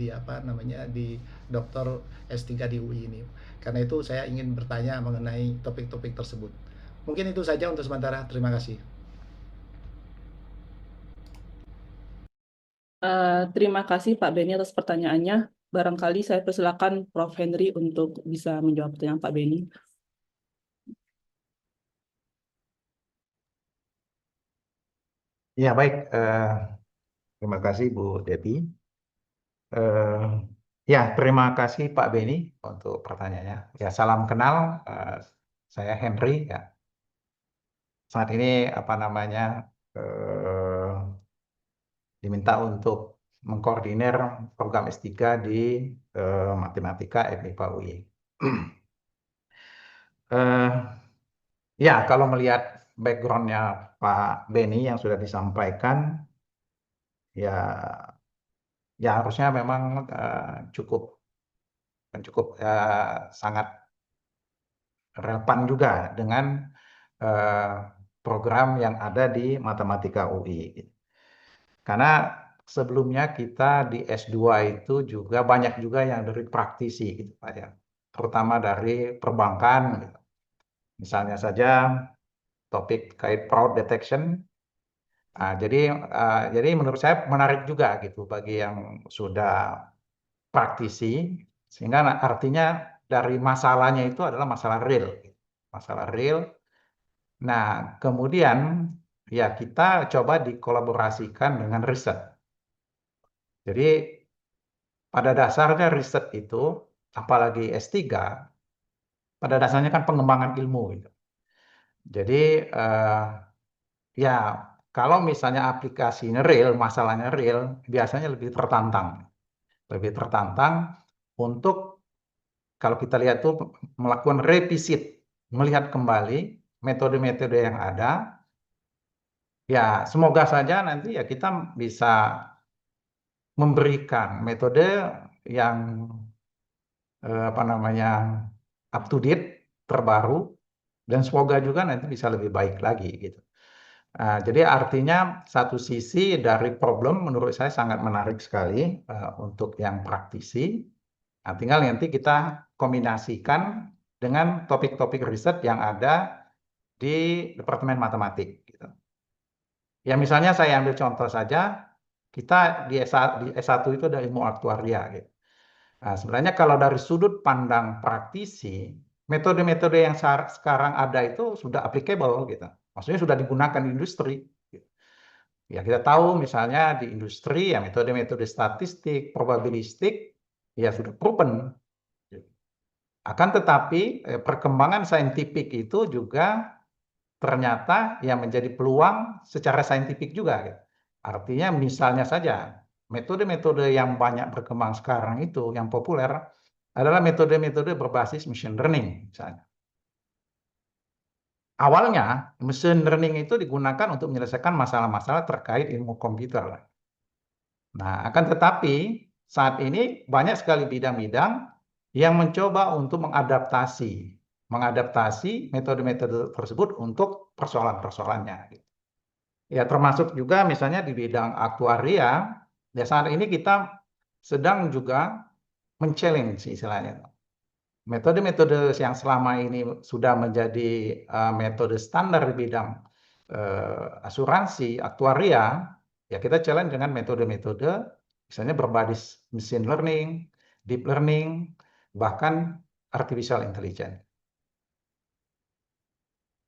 [SPEAKER 7] doktor S3 di UI ini. Karena itu saya ingin bertanya mengenai topik-topik tersebut. Mungkin itu saja untuk sementara. Terima kasih.
[SPEAKER 1] Terima kasih Pak Beni atas pertanyaannya. Barangkali saya persilakan Prof. Henry untuk bisa menjawab pertanyaan Pak Beni.
[SPEAKER 3] Ya, baik. Terima kasih Bu Debbie. Eh, ya, terima kasih Pak Beni untuk pertanyaannya. Ya, salam kenal. Saya Henry. Ya. Saat ini apa namanya diminta untuk mengkoordinir program S3 di Matematika FMIPA UI. Eh, ya, kalau melihat background-nya Pak Beni yang sudah disampaikan, ya, ya harusnya memang cukup sangat relevan juga dengan eh, program yang ada di Matematika UI. Karena sebelumnya kita di S2 itu juga banyak juga yang dari praktisi gitu Pak ya. Terutama dari perbankan gitu. Misalnya saja topik kait fraud detection. Nah, jadi menurut saya menarik juga gitu bagi yang sudah praktisi, sehingga artinya dari masalahnya itu adalah masalah real. Masalah real. Nah, kemudian ya kita coba dikolaborasikan dengan riset. Jadi pada dasarnya riset itu, apalagi S3, pada dasarnya kan pengembangan ilmu gitu. Jadi ya kalau misalnya aplikasinya real, masalahnya real, biasanya lebih tertantang. Lebih tertantang untuk kalau kita lihat tuh melakukan revisit, melihat kembali metode-metode yang ada. Ya, semoga saja nanti ya kita bisa memberikan metode yang apa namanya up to date, terbaru, dan semoga juga nanti bisa lebih baik lagi gitu. Jadi artinya satu sisi dari problem menurut saya sangat menarik sekali untuk yang praktisi. Nah, tinggal nanti kita kombinasikan dengan topik-topik riset yang ada di Departemen Matematik. Gitu. Ya misalnya saya ambil contoh saja, kita di S1 itu ada ilmu aktuaria. Gitu. Nah, sebenarnya kalau dari sudut pandang praktisi, metode-metode yang sekarang ada itu sudah applicable, gitu. Maksudnya sudah digunakan di industri. Gitu. Ya kita tahu misalnya di industri ya metode-metode statistik, probabilistik, ya sudah proven. Akan tetapi perkembangan saintifik itu juga ternyata yang menjadi peluang secara saintifik juga. Gitu. Artinya misalnya saja metode-metode yang banyak berkembang sekarang itu yang populer adalah metode-metode berbasis machine learning misalnya. Awalnya machine learning itu digunakan untuk menyelesaikan masalah-masalah terkait ilmu komputer. Nah, akan tetapi saat ini banyak sekali bidang-bidang yang mencoba untuk mengadaptasi metode-metode tersebut untuk persoalan-persoalannya. Ya, termasuk juga misalnya di bidang aktuaria, ya saat ini kita sedang juga men-challenge istilahnya. Metode-metode yang selama ini sudah menjadi metode standar di bidang asuransi, aktuaria, ya kita challenge dengan metode-metode misalnya berbasis machine learning, deep learning, bahkan artificial intelligence.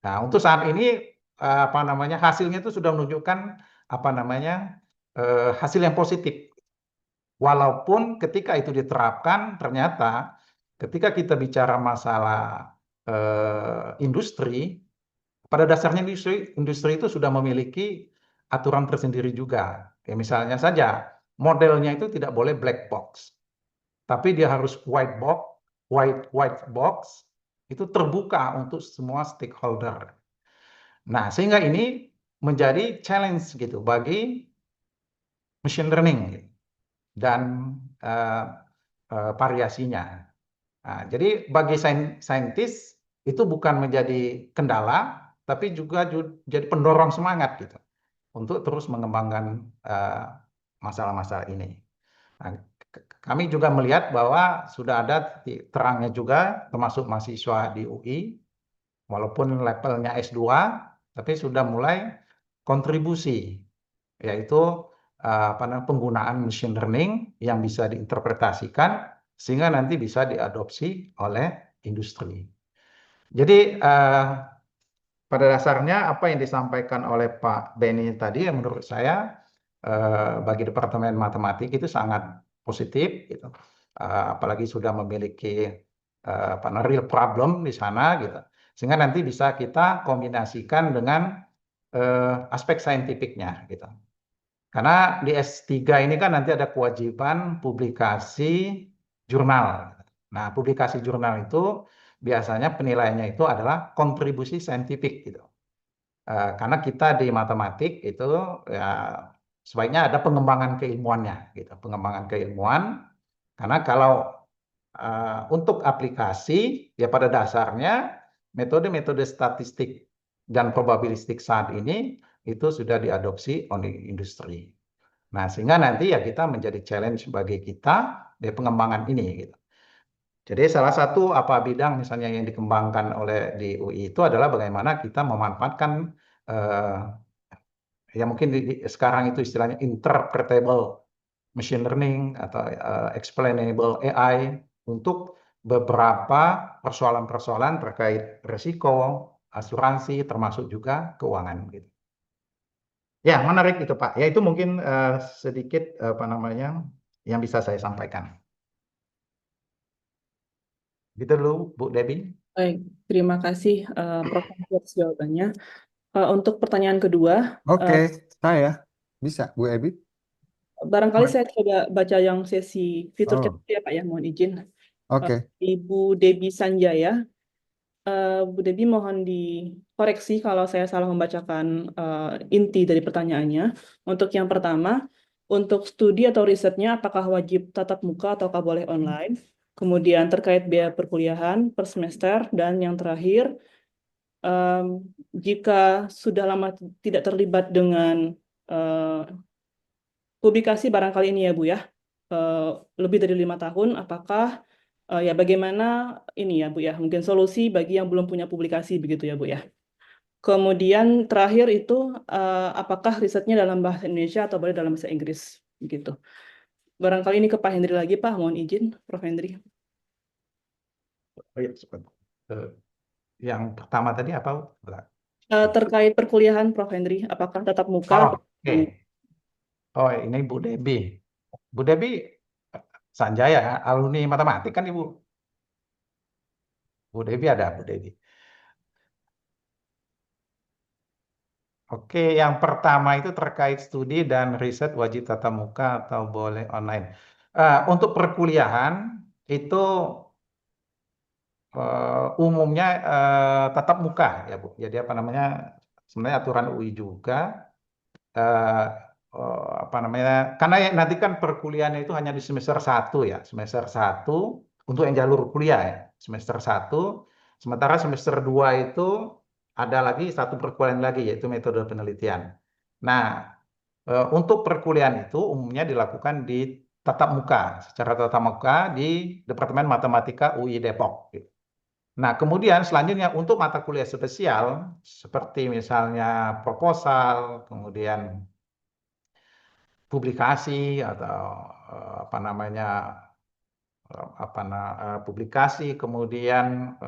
[SPEAKER 3] Nah, untuk saat ini apa namanya hasilnya itu sudah menunjukkan apa namanya hasil yang positif. Walaupun ketika itu diterapkan ternyata ketika kita bicara masalah industri, pada dasarnya industri itu sudah memiliki aturan tersendiri juga. Ya, misalnya saja modelnya itu tidak boleh black box, tapi dia harus white box itu terbuka untuk semua stakeholder. Nah, sehingga ini menjadi challenge gitu bagi machine learning dan variasinya. Nah, jadi bagi saintis itu bukan menjadi kendala, tapi juga jadi pendorong semangat gitu untuk terus mengembangkan masalah-masalah ini. Nah, kami juga melihat bahwa sudah ada titik terangnya juga, termasuk mahasiswa di UI, walaupun levelnya S2, tapi sudah mulai kontribusi, yaitu penggunaan machine learning yang bisa diinterpretasikan sehingga nanti bisa diadopsi oleh industri. Jadi pada dasarnya apa yang disampaikan oleh Pak Benny tadi yang menurut saya bagi Departemen Matematik itu sangat positif, gitu. Apalagi sudah memiliki real problem di sana, gitu. Sehingga nanti bisa kita kombinasikan dengan aspek saintifiknya, gitu. Karena di S3 ini kan nanti ada kewajiban publikasi jurnal. Nah, publikasi jurnal itu biasanya penilaiannya itu adalah kontribusi saintifik, gitu. Karena kita di matematik itu ya sebaiknya ada pengembangan keilmuannya, gitu. Pengembangan keilmuan. Karena kalau untuk aplikasi ya pada dasarnya metode-metode statistik dan probabilistik saat ini itu sudah diadopsi oleh industri. Nah, sehingga nanti ya kita menjadi challenge bagi kita di pengembangan ini, gitu. Jadi salah satu bidang misalnya yang dikembangkan oleh di UI itu adalah bagaimana kita memanfaatkan ya mungkin sekarang itu istilahnya interpretable machine learning atau explainable AI untuk beberapa persoalan-persoalan terkait risiko, asuransi, termasuk juga keuangan, gitu. Ya, menarik itu Pak. Ya itu mungkin sedikit yang bisa saya sampaikan. Gitu dulu Bu Debbie.
[SPEAKER 1] Baik, terima kasih Prof. atas jawabannya. Untuk pertanyaan kedua,
[SPEAKER 4] Oke, saya bisa, Bu Ebi.
[SPEAKER 1] barangkali saya coba baca yang sesi fitur chat
[SPEAKER 4] Oh,
[SPEAKER 1] ya Pak ya, mohon izin.
[SPEAKER 4] oke.
[SPEAKER 1] Ibu Debbie Sanjaya, Bu Debbie mohon dikoreksi kalau saya salah membacakan inti dari pertanyaannya. Untuk yang pertama, untuk studi atau risetnya apakah wajib tatap muka ataukah boleh online? Kemudian terkait biaya perkuliahan per semester, dan yang terakhir, jika sudah lama tidak terlibat dengan publikasi barangkali ini ya Bu ya, lebih dari 5 tahun, apakah ya bagaimana ini ya Bu ya, mungkin solusi bagi yang belum punya publikasi begitu ya Bu ya. Kemudian terakhir itu apakah risetnya dalam bahasa Indonesia atau boleh dalam bahasa Inggris begitu. Barangkali ini ke Pak Hendri lagi Pak, mohon izin Prof. Hendri.
[SPEAKER 3] Oh, ya, yang pertama tadi apa?
[SPEAKER 1] Terkait perkuliahan Prof. Hendri, apakah tatap muka?
[SPEAKER 3] Oh, oke. Oh, ini Bu Debbie. Bu Debbie Sanjaya, alumni matematik kan Ibu? Bu Debbie ada, Bu Debbie. Oke, yang pertama itu terkait studi dan riset wajib tatap muka atau boleh online. Untuk perkuliahan itu umumnya tatap muka ya Bu. Jadi sebenarnya aturan UI juga karena nanti kan perkuliahan itu hanya di semester 1 ya, semester 1 untuk yang jalur kuliah ya, semester 1. Sementara semester 2 itu ada lagi satu perkuliahan lagi yaitu metode penelitian. Nah, untuk perkuliahan itu umumnya dilakukan di secara tatap muka di Departemen Matematika UI Depok, gitu. Nah, kemudian selanjutnya untuk mata kuliah spesial seperti misalnya proposal, kemudian publikasi atau publikasi, kemudian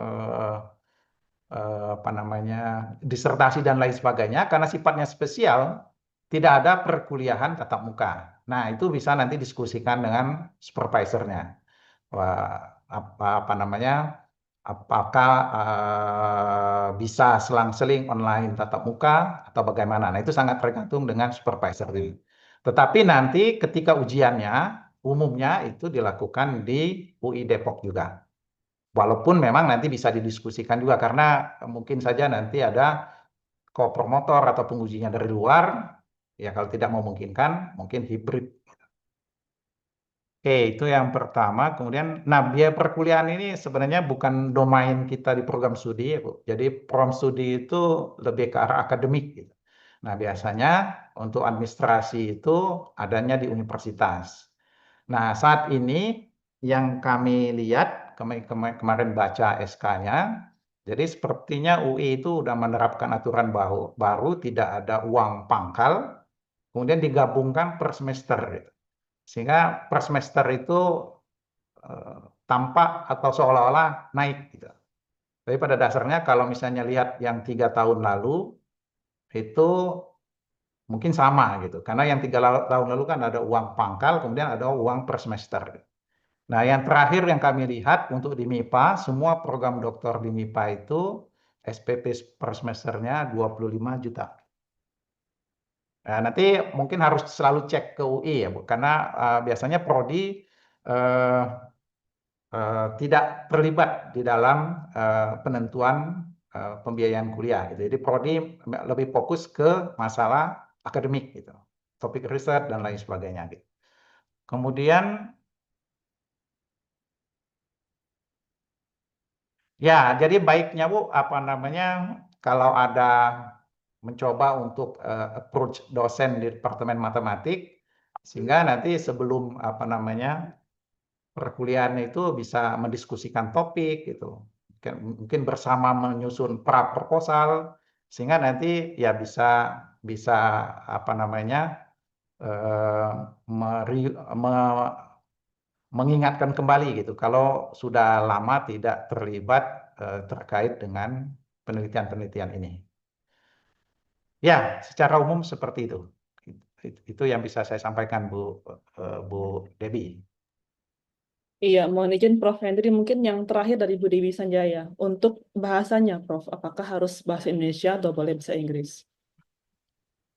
[SPEAKER 3] disertasi dan lain sebagainya, karena sifatnya spesial tidak ada perkuliahan tatap muka. Nah, itu bisa nanti diskusikan dengan supervisornya. Apakah bisa selang-seling online tatap muka atau bagaimana. Nah, itu sangat tergantung dengan supervisor ini. Tetapi nanti ketika ujiannya umumnya itu dilakukan di UI Depok juga. Walaupun memang nanti bisa didiskusikan juga karena mungkin saja nanti ada kopromotor atau pengujinya dari luar, ya kalau tidak memungkinkan mungkin hibrid. Oke, itu yang pertama. Kemudian, biaya perkuliahan ini sebenarnya bukan domain kita di program studi, ya, Bu. Jadi program studi itu lebih ke arah akademik, gitu. Nah, biasanya untuk administrasi itu adanya di universitas. Nah, saat ini yang kami lihat, kemarin baca SK-nya, Jadi sepertinya UI itu udah menerapkan aturan baru tidak ada uang pangkal, kemudian digabungkan per semester, gitu. Sehingga per semester itu tampak atau seolah-olah naik, gitu. Tapi pada dasarnya kalau misalnya lihat yang 3 tahun lalu itu mungkin sama gitu, karena yang 3 tahun lalu kan ada uang pangkal, kemudian ada uang per semester. Nah, yang terakhir yang kami lihat untuk di MIPA, semua program doktor di MIPA itu SPP per semesternya 25 juta. Nah, nanti mungkin harus selalu cek ke UI ya, Bu, karena biasanya prodi tidak terlibat di dalam penentuan pembiayaan kuliah gitu. Jadi prodi lebih fokus ke masalah akademik gitu, topik riset dan lain sebagainya gitu. Kemudian ya, jadi baiknya Bu, apa namanya, kalau ada mencoba untuk approach dosen di Departemen Matematik, sehingga nanti sebelum apa namanya perkuliahan itu bisa mendiskusikan topik gitu, mungkin bersama menyusun pra proposal, sehingga nanti ya bisa bisa apa namanya mengingatkan kembali gitu kalau sudah lama tidak terlibat terkait dengan penelitian-penelitian ini. Ya, secara umum seperti itu. Itu yang bisa saya sampaikan, Bu Debbie.
[SPEAKER 1] Iya, mohon izin Prof. Henry, mungkin yang terakhir dari Bu Dewi Sanjaya. Untuk bahasanya, Prof, apakah harus bahasa Indonesia atau boleh bahasa Inggris?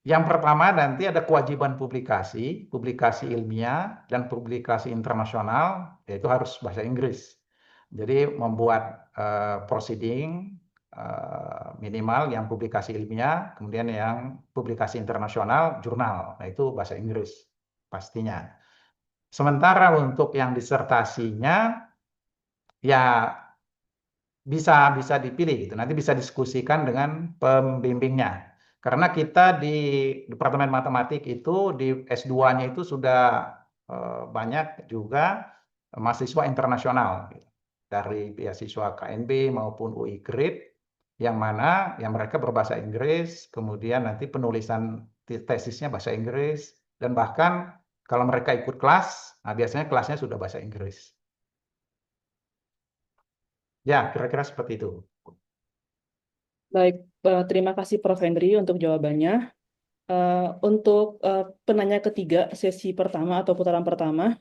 [SPEAKER 3] Yang pertama nanti ada kewajiban publikasi, publikasi ilmiah dan publikasi internasional, yaitu harus bahasa Inggris. Jadi membuat proceeding minimal yang publikasi ilmiah, kemudian yang publikasi internasional, jurnal, nah itu bahasa Inggris pastinya. Sementara untuk yang disertasinya, ya bisa dipilih gitu. Nanti bisa diskusikan dengan pembimbingnya. Karena kita di Departemen Matematik itu di S2-nya itu sudah banyak juga mahasiswa internasional gitu. Dari beasiswa KNB maupun UI Grade yang mana yang mereka berbahasa Inggris, kemudian nanti penulisan tesisnya bahasa Inggris, dan bahkan kalau mereka ikut kelas, nah biasanya kelasnya sudah bahasa Inggris. Ya, kira-kira seperti itu.
[SPEAKER 1] Baik, terima kasih Prof. Henry untuk jawabannya. Untuk penanya ketiga, sesi pertama atau putaran pertama,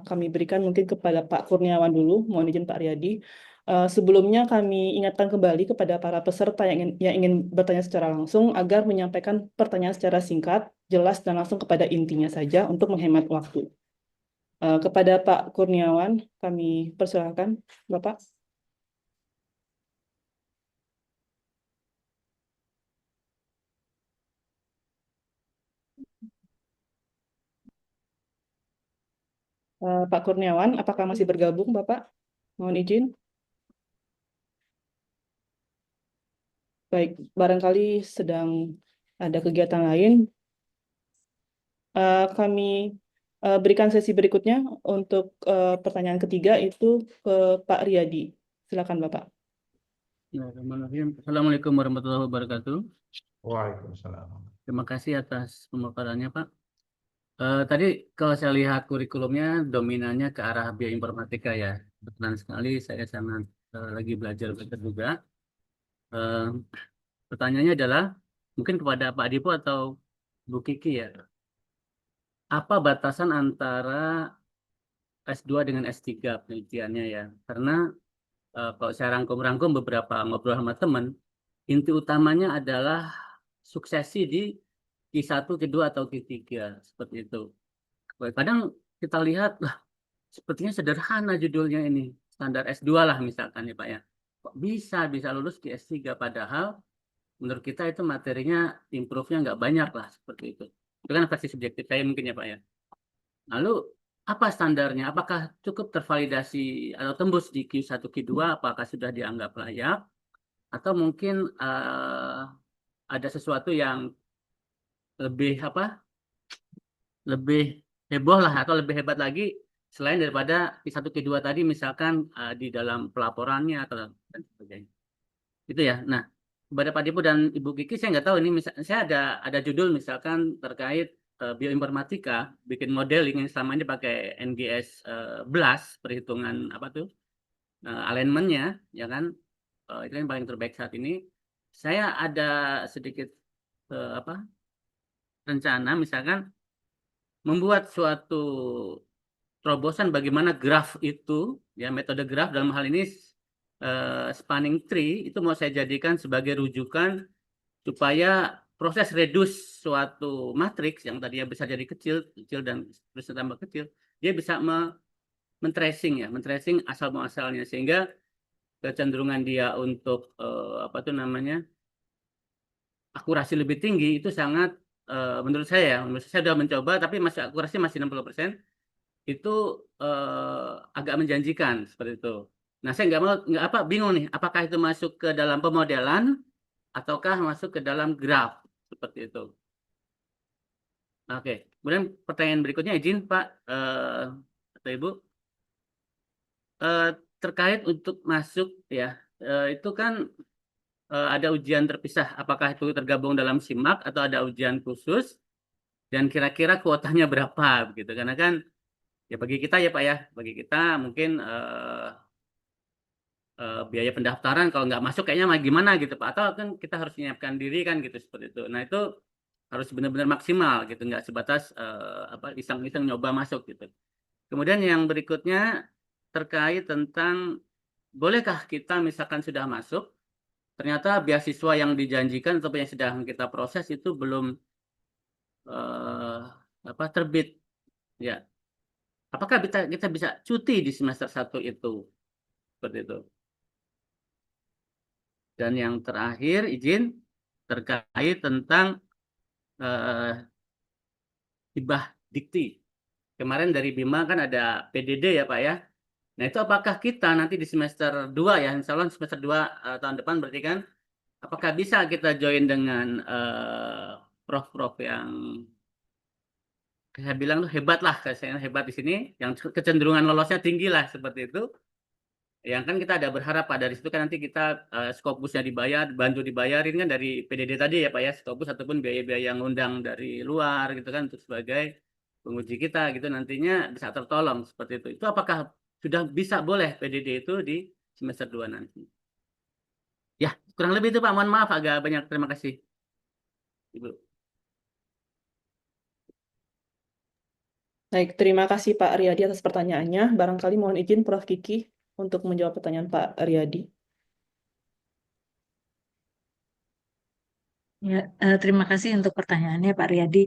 [SPEAKER 1] kami berikan mungkin kepada Pak Kurniawan dulu, mohon izin Pak Riyadi. Sebelumnya kami ingatkan kembali kepada para peserta yang ingin bertanya secara langsung agar menyampaikan pertanyaan secara singkat, jelas dan langsung kepada intinya saja untuk menghemat waktu. Kepada Pak Kurniawan, kami persilahkan, Bapak. Pak Kurniawan, apakah masih bergabung, Bapak? Mohon izin. Baik, barangkali sedang ada kegiatan lain. Kami berikan sesi berikutnya untuk pertanyaan ketiga itu ke Pak Riyadi. Silakan, Bapak.
[SPEAKER 2] Assalamualaikum warahmatullahi wabarakatuh.
[SPEAKER 3] Waalaikumsalam.
[SPEAKER 2] Terima kasih atas pemaparannya, Pak. Tadi kalau saya lihat kurikulumnya dominannya ke arah bioinformatika ya. Kebetulan sekali saya sangat lagi belajar juga. Pertanyaannya adalah mungkin kepada Pak Dipo atau Bu Kiki ya. Apa batasan antara S2 dengan S3 penelitiannya ya? Karena kalau saya rangkum-rangkum beberapa ngobrol sama teman, inti utamanya adalah suksesi di Q1, Q2 atau Q3 seperti itu. Kadang kita lihat lah sepertinya sederhana judulnya ini, standar S2 lah misalkan ya Pak ya. Kok bisa lulus di S3 padahal menurut kita itu materinya improve-nya nggak banyak lah seperti itu. Itu kan versi subjektif saya mungkin ya Pak ya. Lalu apa standarnya? Apakah cukup tervalidasi atau tembus di Q1, Q2? Apakah sudah dianggap layak? Atau mungkin ada sesuatu yang lebih lebih heboh lah atau lebih hebat lagi selain daripada Q1, Q2 tadi misalkan di dalam pelaporannya atau dan sebagainya. Oke. Itu ya. Nah, kepada Pak Dipo dan Ibu Kiki, saya nggak tahu ini, saya ada judul misalkan terkait bioinformatika, bikin modeling yang selama ini pakai NGS BLAS, perhitungan apa tuh alignmentnya, ya kan? Itu yang paling terbaik saat ini. Saya ada sedikit rencana, misalkan membuat suatu terobosan bagaimana graf itu, ya metode graf dalam hal ini spanning tree itu mau saya jadikan sebagai rujukan supaya proses reduce suatu matriks yang tadinya bisa jadi kecil dan terus tambah kecil, dia bisa men-tracing ya, men-tracing asal muasalnya, sehingga kecenderungan dia untuk akurasi lebih tinggi itu sangat menurut saya sudah mencoba tapi masih akurasi masih 60%, itu agak menjanjikan seperti itu. Nah, saya bingung nih, apakah itu masuk ke dalam pemodelan ataukah masuk ke dalam graf seperti itu. Oke, kemudian pertanyaan berikutnya, izin Pak atau Ibu, terkait untuk masuk ya, itu kan ada ujian terpisah, apakah itu tergabung dalam SIMAK atau ada ujian khusus, dan kira-kira kuotanya berapa begitu, karena kan ya bagi kita ya Pak ya, bagi kita mungkin biaya pendaftaran kalau nggak masuk kayaknya gimana gitu Pak, atau kan kita harus menyiapkan diri kan gitu seperti itu. Nah, itu harus benar-benar maksimal gitu, nggak sebatas iseng-iseng nyoba masuk gitu. Kemudian yang berikutnya terkait tentang bolehkah kita misalkan sudah masuk, ternyata beasiswa yang dijanjikan atau yang sedang kita proses itu belum terbit, ya. Apakah kita bisa cuti di semester 1 itu, seperti itu. Dan yang terakhir, izin terkait tentang hibah dikti. Kemarin dari Bima kan ada PDD ya Pak ya. Nah, itu apakah kita nanti di semester 2 ya, insya Allah semester 2 tahun depan berarti kan, apakah bisa kita join dengan prof-prof yang saya bilang tuh hebat lah, saya hebat di sini, yang kecenderungan lolosnya tinggi lah seperti itu. Yang kan kita ada berharap Pak, dari situ kan nanti kita Scopusnya dibayar, bantu dibayarin kan dari PDD tadi ya Pak ya, Scopus ataupun biaya-biaya yang ngundang dari luar gitu kan, untuk sebagai penguji kita gitu, nantinya bisa tertolong seperti itu. Itu apakah sudah bisa boleh PDD itu di semester 2 nanti? Ya, kurang lebih itu Pak, mohon maaf agak banyak, terima kasih Ibu.
[SPEAKER 1] Baik, terima kasih Pak Riyadi atas pertanyaannya. Barangkali mohon izin Prof. Kiki untuk menjawab pertanyaan Pak Riyadi.
[SPEAKER 5] Ya, terima kasih untuk pertanyaannya Pak Riyadi.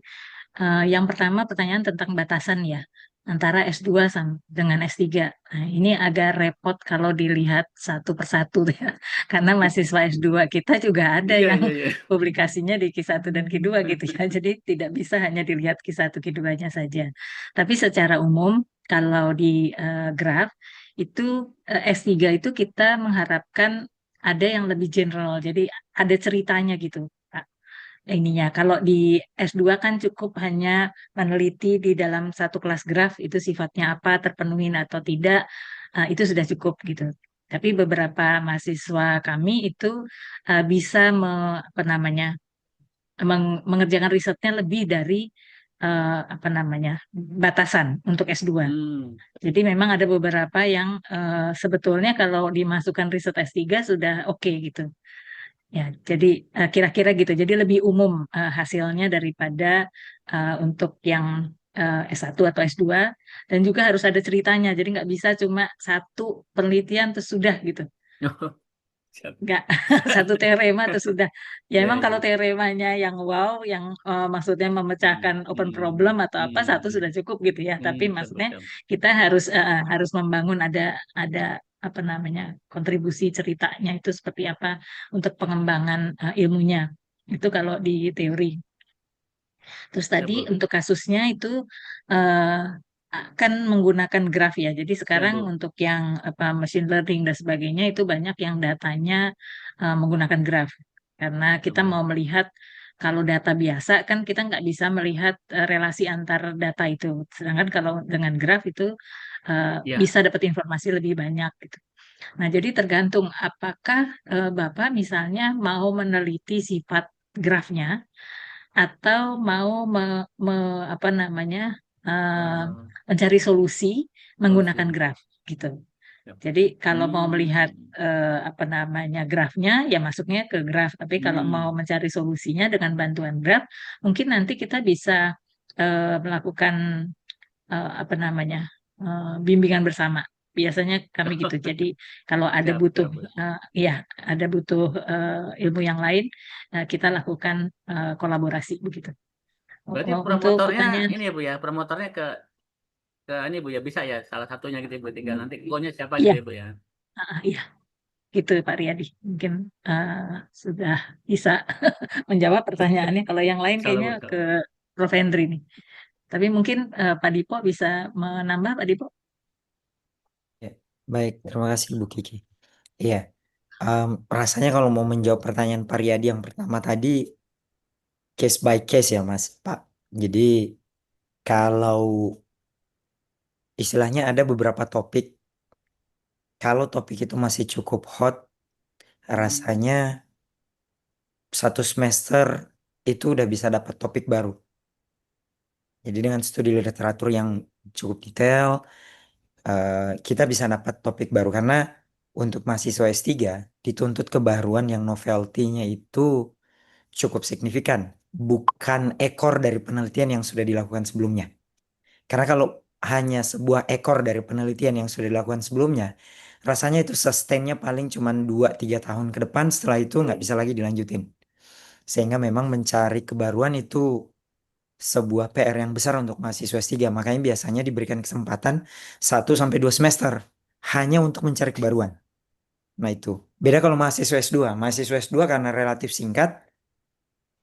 [SPEAKER 5] Yang pertama pertanyaan tentang batasan ya antara S2 dengan S3. Nah, ini agak repot kalau dilihat satu persatu ya. Karena mahasiswa S2 kita juga ada
[SPEAKER 2] Iya,
[SPEAKER 5] yang
[SPEAKER 2] iya, iya.
[SPEAKER 5] publikasinya di Q1 dan Q2 gitu ya. Jadi tidak bisa hanya dilihat Q1 Q2-nya saja. Tapi secara umum kalau di graf itu S3 itu kita mengharapkan ada yang lebih general. Jadi ada ceritanya gitu. Ininya kalau di S2 kan cukup hanya meneliti di dalam satu kelas graf itu sifatnya apa, terpenuhi atau tidak, itu sudah cukup gitu. Tapi beberapa mahasiswa kami itu bisa mengerjakan risetnya lebih dari batasan untuk S2. Jadi memang ada beberapa yang sebetulnya kalau dimasukkan riset S3 sudah oke gitu. Ya, jadi kira-kira gitu. Jadi lebih umum hasilnya daripada untuk yang S1 atau S2, dan juga harus ada ceritanya. Jadi nggak bisa cuma satu penelitian terus sudah gitu. Nggak, satu teorema terus sudah. Ya emang kalau teoremanya yang wow, yang maksudnya memecahkan open problem atau apa, satu sudah cukup gitu ya. Tapi maksudnya kita harus membangun ada kontribusi ceritanya itu seperti apa untuk pengembangan ilmunya. Itu kalau di teori. Terus tadi untuk kasusnya itu kan menggunakan graf ya. Jadi sekarang untuk yang machine learning dan sebagainya itu banyak yang datanya menggunakan graf. Karena kita mau melihat kalau data biasa kan kita nggak bisa melihat relasi antar data itu. Sedangkan kalau dengan graf itu bisa dapat informasi lebih banyak gitu. Nah, jadi tergantung apakah Bapak misalnya mau meneliti sifat grafnya atau mau apa namanya eh,
[SPEAKER 2] Eh,
[SPEAKER 5] mencari solusi menggunakan
[SPEAKER 2] solusi.
[SPEAKER 5] graf gitu.
[SPEAKER 2] Yap.
[SPEAKER 5] Jadi kalau mau melihat
[SPEAKER 2] Hmm.
[SPEAKER 5] apa namanya grafnya ya masuknya ke graf. Tapi kalau mau
[SPEAKER 2] Hmm.
[SPEAKER 5] mencari solusinya dengan bantuan graf, mungkin nanti kita bisa melakukan apa namanya bimbingan bersama. Biasanya kami gitu. Jadi kalau ada
[SPEAKER 2] Siap,
[SPEAKER 5] butuh
[SPEAKER 2] siap, Bu.
[SPEAKER 5] ya ada butuh ilmu yang lain, kita lakukan kolaborasi begitu.
[SPEAKER 2] Berarti
[SPEAKER 5] Untuk
[SPEAKER 2] promotornya
[SPEAKER 5] pertanyaan,
[SPEAKER 2] ini ya Bu ya, promotornya ke ini Bu ya, bisa ya salah satunya gitu ya, Bu, tinggal nanti go-nya siapa gitu
[SPEAKER 5] iya,
[SPEAKER 2] ya Bu ya.
[SPEAKER 5] iya gitu Pak Riyadi. Mungkin eh, sudah bisa menjawab pertanyaannya. Kalau yang lain
[SPEAKER 2] Kalau
[SPEAKER 5] kayaknya
[SPEAKER 2] Bu,
[SPEAKER 5] ke
[SPEAKER 2] kalau Bu.
[SPEAKER 5] Prof. Henry nih. Tapi mungkin Pak Dipo bisa menambah Pak Dipo.
[SPEAKER 6] Ya, baik, terima kasih Bu Kiki. Iya, rasanya kalau mau menjawab pertanyaan Pariyadi yang pertama tadi, case by case ya Mas Pak. Jadi kalau istilahnya ada beberapa topik, kalau topik itu masih cukup hot, rasanya satu semester itu udah bisa dapat topik baru. Jadi dengan studi literatur yang cukup detail, kita bisa dapat topik baru karena untuk mahasiswa S3 dituntut kebaruan yang novelty-nya itu cukup signifikan, bukan ekor dari penelitian yang sudah dilakukan sebelumnya. Karena kalau hanya sebuah ekor dari penelitian yang sudah dilakukan sebelumnya, rasanya itu sustainnya paling cuma 2-3 tahun ke depan, setelah itu nggak bisa lagi dilanjutin. Sehingga memang mencari kebaruan itu sebuah PR yang besar untuk mahasiswa S3. Makanya biasanya diberikan kesempatan 1-2 semester hanya untuk mencari kebaruan. Nah itu. Beda kalau mahasiswa S2. Mahasiswa S2 karena relatif singkat,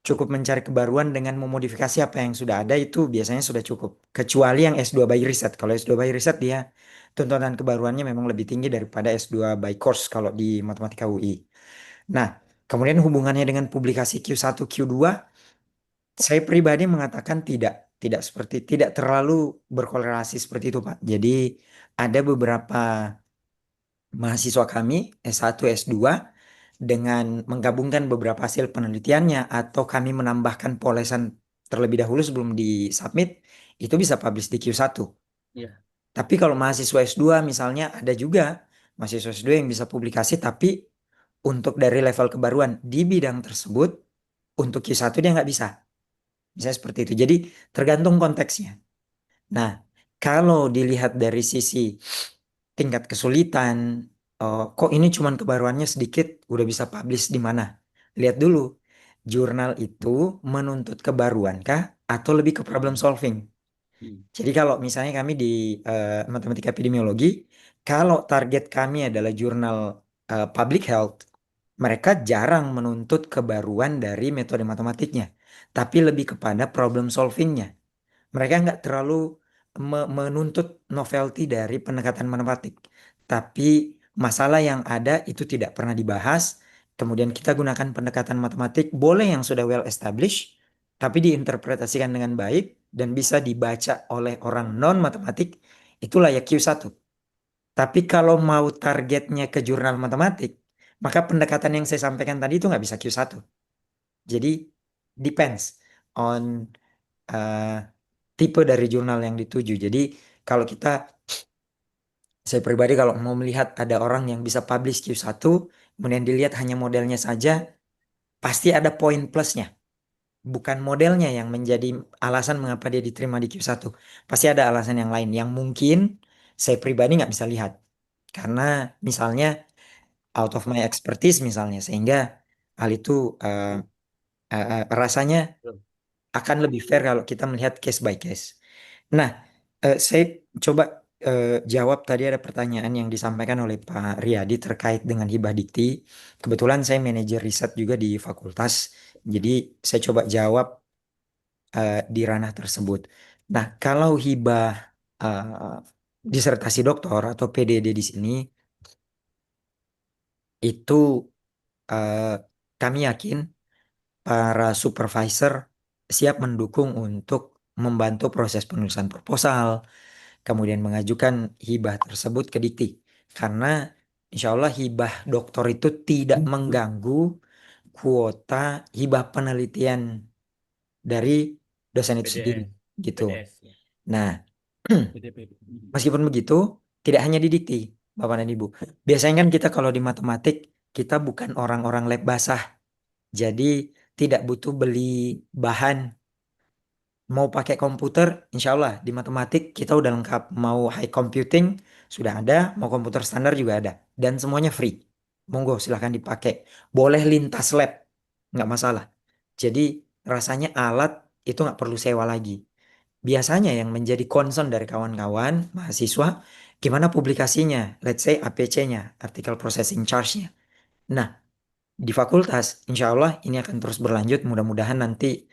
[SPEAKER 6] cukup mencari kebaruan dengan memodifikasi apa yang sudah ada itu biasanya sudah cukup. Kecuali yang S2 by riset. Kalau S2 by riset dia tuntutan kebaruannya memang lebih tinggi daripada S2 by course kalau di Matematika UI. Nah, kemudian hubungannya dengan publikasi Q1, Q2, saya pribadi mengatakan tidak terlalu berkorelasi seperti itu, Pak. Jadi ada beberapa mahasiswa kami S1, S2 dengan menggabungkan beberapa hasil penelitiannya atau kami menambahkan polesan terlebih dahulu sebelum disubmit, itu bisa publish di Q1.
[SPEAKER 2] Iya.
[SPEAKER 6] Tapi kalau mahasiswa S2 misalnya ada juga mahasiswa S2 yang bisa publikasi tapi untuk dari level kebaruan di bidang tersebut untuk Q1 dia nggak bisa. Misalnya seperti itu. Jadi tergantung konteksnya. Nah, kalau dilihat dari sisi tingkat kesulitan, kok ini cuman kebaruannya sedikit, udah bisa publish di mana? Lihat dulu, jurnal itu menuntut kebaruan kah atau lebih ke problem
[SPEAKER 2] Hmm.
[SPEAKER 6] solving?
[SPEAKER 2] Hmm.
[SPEAKER 6] Jadi kalau misalnya kami di matematika epidemiologi, kalau target kami adalah jurnal public health, mereka jarang menuntut kebaruan dari metode matematiknya, tapi lebih kepada problem solvingnya. Mereka nggak terlalu menuntut novelty dari pendekatan matematik. Tapi masalah yang ada itu tidak pernah dibahas. Kemudian kita gunakan pendekatan matematik, boleh yang sudah well established, tapi diinterpretasikan dengan baik dan bisa dibaca oleh orang non-matematik, itu layak Q1. Tapi kalau mau targetnya ke jurnal matematik, maka pendekatan yang saya sampaikan tadi itu nggak bisa Q1. Jadi depends on eh, tipe dari jurnal yang dituju. Jadi kalau saya pribadi kalau mau melihat ada orang yang bisa publish Q1, kemudian dilihat hanya modelnya saja, pasti ada poin plusnya. Bukan modelnya yang menjadi alasan mengapa dia diterima di Q1. Pasti ada alasan yang lain yang mungkin saya pribadi nggak bisa lihat. Karena misalnya out of my expertise misalnya, sehingga hal itu rasanya akan lebih fair kalau kita melihat case by case. Nah, saya coba jawab tadi ada pertanyaan yang disampaikan oleh Pak Riyadi terkait dengan hibah dikti. Kebetulan saya manajer riset juga di fakultas, jadi saya coba jawab di ranah tersebut. Nah, kalau hibah disertasi doktor atau PDD di sini itu eh, kami yakin para supervisor siap mendukung untuk membantu proses penulisan proposal, kemudian mengajukan hibah tersebut ke Dikti. Karena insya Allah hibah doktor itu tidak mengganggu kuota hibah penelitian dari dosen itu sendiri,
[SPEAKER 2] PDS,
[SPEAKER 6] gitu.
[SPEAKER 2] PDS, ya.
[SPEAKER 6] Nah,
[SPEAKER 2] PDP.
[SPEAKER 6] meskipun begitu, tidak hanya di dikti, Bapak dan Ibu. Biasanya kan kita kalau di matematik, kita bukan orang-orang lab basah. Jadi tidak butuh beli bahan. Mau pakai komputer, insya Allah di matematik kita udah lengkap. Mau high computing sudah ada, mau komputer standar juga ada. Dan semuanya free. Monggo silahkan dipakai. Boleh lintas lab, nggak masalah. Jadi rasanya alat itu nggak perlu sewa lagi. Biasanya yang menjadi concern dari kawan-kawan mahasiswa, gimana publikasinya? Let's say APC-nya, Article Processing Charge-nya. Nah, di fakultas, insya Allah ini akan terus berlanjut. Mudah-mudahan nanti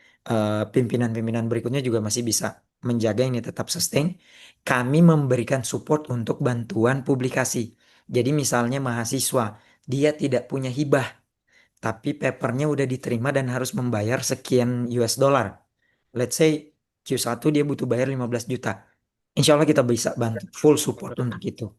[SPEAKER 6] pimpinan-pimpinan berikutnya juga masih bisa menjaga ini tetap sustain. Kami memberikan support untuk bantuan publikasi. Jadi misalnya mahasiswa, dia tidak punya hibah, tapi papernya udah diterima dan harus membayar sekian US dollar. Let's say Q1 dia butuh bayar 15 juta. Insya Allah kita bisa bantu full support untuk itu.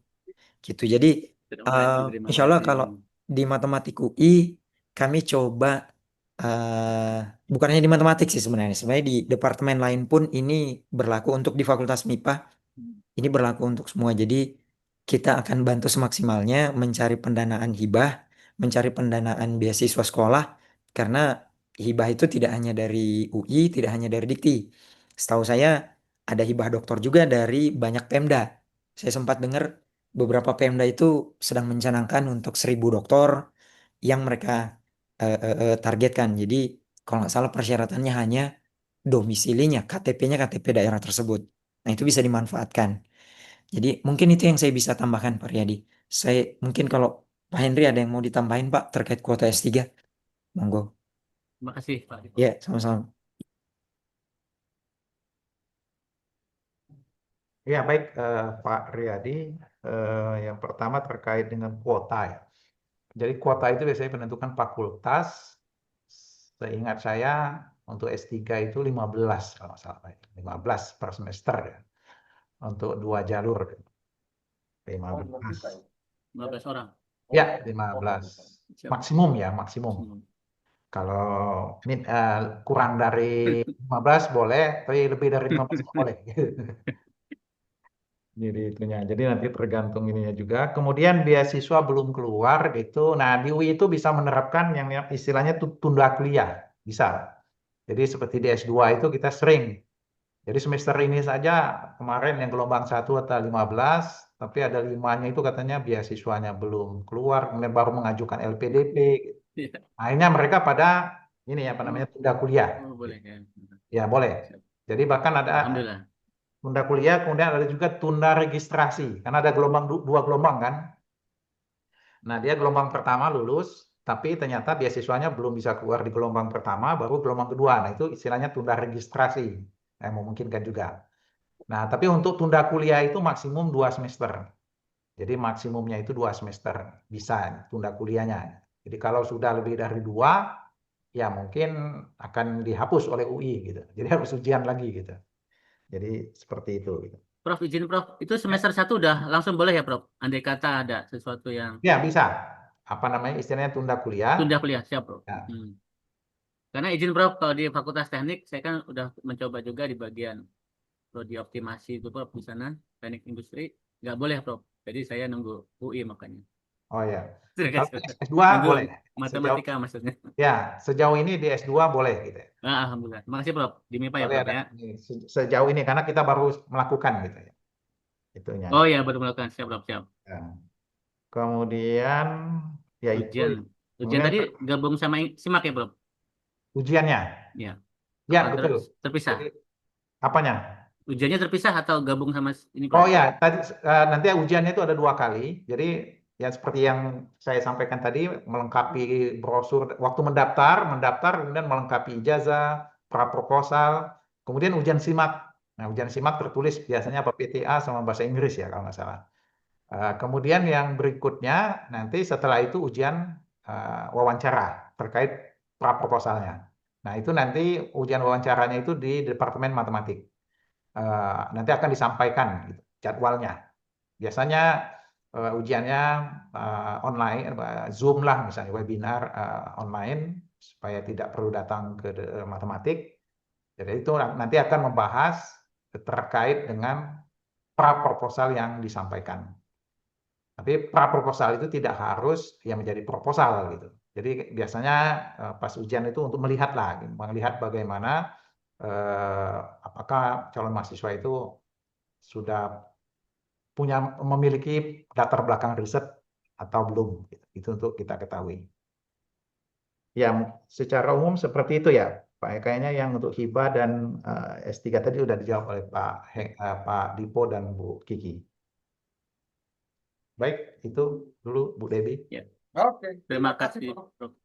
[SPEAKER 6] Gitu. Jadi
[SPEAKER 2] Terima
[SPEAKER 6] insya Allah
[SPEAKER 2] kasih.
[SPEAKER 6] kalau di matematik UI kami coba eh bukannya di matematik sih sebenarnya. Sebenarnya di departemen lain pun ini berlaku untuk di Fakultas MIPA. Ini berlaku untuk semua. Jadi kita akan bantu semaksimalnya mencari pendanaan hibah, mencari pendanaan beasiswa sekolah karena hibah itu tidak hanya dari UI, tidak hanya dari Dikti. Setahu saya ada hibah doktor juga dari banyak Pemda. Saya sempat dengar beberapa Pemda itu sedang mencanangkan untuk 1.000 doktor yang mereka targetkan. Jadi kalau nggak salah persyaratannya hanya domisilinya, KTP-nya KTP daerah tersebut. Nah itu bisa dimanfaatkan. Jadi mungkin itu yang saya bisa tambahkan Pak Riyadi. Saya mungkin kalau Pak Henry ada yang mau ditambahin Pak terkait kuota S3, monggo.
[SPEAKER 2] Terima kasih Pak.
[SPEAKER 6] Ya, sama-sama.
[SPEAKER 3] Ya, baik Pak Riyadi. Yang pertama terkait dengan kuota ya. Jadi kuota itu biasanya menentukan fakultas. Seingat saya untuk S3 itu 15 kalau nggak salah. 15 per semester ya. Untuk 2 jalur. 15.
[SPEAKER 2] 15 orang.
[SPEAKER 3] Ya, 15. Maksimum ya, maksimum. Kalau ini kurang dari 15 boleh, tapi lebih dari 15 nggak boleh. Jadi itunya. Jadi nanti tergantung ininya juga. Kemudian beasiswa belum keluar gitu. Nah, di UI itu bisa menerapkan yang istilahnya tunda kuliah. Bisa. Jadi seperti di S2 itu kita sering. Jadi semester ini saja kemarin yang gelombang 1 atau 15, tapi ada 5-nya itu katanya beasiswanya belum keluar, kemudian baru mengajukan LPDP. Gitu.
[SPEAKER 2] Iya.
[SPEAKER 3] Akhirnya mereka pada ini apa namanya tunda kuliah.
[SPEAKER 2] Oh, boleh ya.
[SPEAKER 3] Ya, boleh. Jadi bahkan ada
[SPEAKER 2] Alhamdulillah.
[SPEAKER 3] tunda kuliah, kemudian ada juga tunda registrasi. Karena ada gelombang dua gelombang kan. Nah, dia gelombang pertama lulus, tapi ternyata beasiswanya belum bisa keluar di gelombang pertama, baru gelombang kedua. Nah, itu istilahnya tunda registrasi. Yang memungkinkan juga. Nah, tapi untuk tunda kuliah itu maksimum 2 semester. Jadi maksimumnya itu 2 semester. Bisa tunda kuliahnya. Jadi kalau sudah lebih dari 2, ya mungkin akan dihapus oleh UI gitu. Jadi harus ujian lagi gitu. Jadi seperti itu gitu.
[SPEAKER 2] Prof, izin Prof, itu semester 1 udah langsung boleh ya Prof? Andai kata ada sesuatu yang
[SPEAKER 3] Ya, bisa. Apa namanya istilahnya tunda kuliah.
[SPEAKER 2] tunda kuliah, siap Prof.
[SPEAKER 3] Ya.
[SPEAKER 2] Karena izin Prof, kalau di Fakultas Teknik, saya kan udah mencoba juga di bagian prodi optimasi itu Prof, di sana, teknik industri, nggak boleh Prof. Jadi saya nunggu UI makanya.
[SPEAKER 3] Oh ya.
[SPEAKER 2] Terima
[SPEAKER 3] Kalau
[SPEAKER 2] kasih.
[SPEAKER 3] S2
[SPEAKER 2] Nunggu
[SPEAKER 3] boleh.
[SPEAKER 2] matematika maksudnya.
[SPEAKER 3] Ya, sejauh ini di S2 boleh gitu.
[SPEAKER 2] Nah, Alhamdulillah. Terima kasih Prof. Di MIPA ya
[SPEAKER 3] Boleh
[SPEAKER 2] Prof
[SPEAKER 3] ada
[SPEAKER 2] ya.
[SPEAKER 3] sejauh ini karena kita baru melakukan gitu ya. Itunya.
[SPEAKER 2] Oh ya, baru melakukan. Siap Prof, siap.
[SPEAKER 3] Ya. Kemudian ya itu
[SPEAKER 2] Ujian. Ujian
[SPEAKER 3] kemudian
[SPEAKER 2] tadi gabung sama SIMAK ya Prof?
[SPEAKER 3] ujiannya.
[SPEAKER 2] Ya.
[SPEAKER 3] Ya,
[SPEAKER 2] Apa
[SPEAKER 3] betul.
[SPEAKER 2] terpisah?
[SPEAKER 3] Jadi, apanya?
[SPEAKER 2] Ujiannya terpisah atau gabung sama ini
[SPEAKER 3] Oh
[SPEAKER 2] Prof?
[SPEAKER 3] ya, tadi nanti ujiannya itu ada 2 kali. Jadi ya seperti yang saya sampaikan tadi, melengkapi brosur waktu mendaftar, kemudian melengkapi ijazah, praproposal, kemudian ujian SIMAK. Nah, ujian SIMAK tertulis biasanya apa PTA sama bahasa Inggris ya kalau nggak salah. Kemudian yang berikutnya nanti setelah itu ujian wawancara terkait praproposalnya. Nah, itu nanti ujian wawancaranya itu di Departemen Matematik. Nanti akan disampaikan gitu, jadwalnya. Biasanya ujiannya online, Zoom lah misalnya, webinar online, supaya tidak perlu datang ke matematik. Jadi itu nanti akan membahas terkait dengan pra-proposal yang disampaikan. Tapi pra-proposal itu tidak harus yang menjadi proposal gitu. Jadi biasanya pas ujian itu untuk melihat bagaimana apakah calon mahasiswa itu sudah memiliki latar belakang riset atau belum. Gitu. Itu untuk kita ketahui. Ya, secara umum seperti itu ya, Pak. Kayaknya yang untuk hibah dan S3 tadi sudah dijawab oleh Pak Dipo dan Bu Kiki. Baik, itu dulu Bu Debbie.
[SPEAKER 2] Ya.
[SPEAKER 4] Oke.
[SPEAKER 2] Terima kasih, Prof.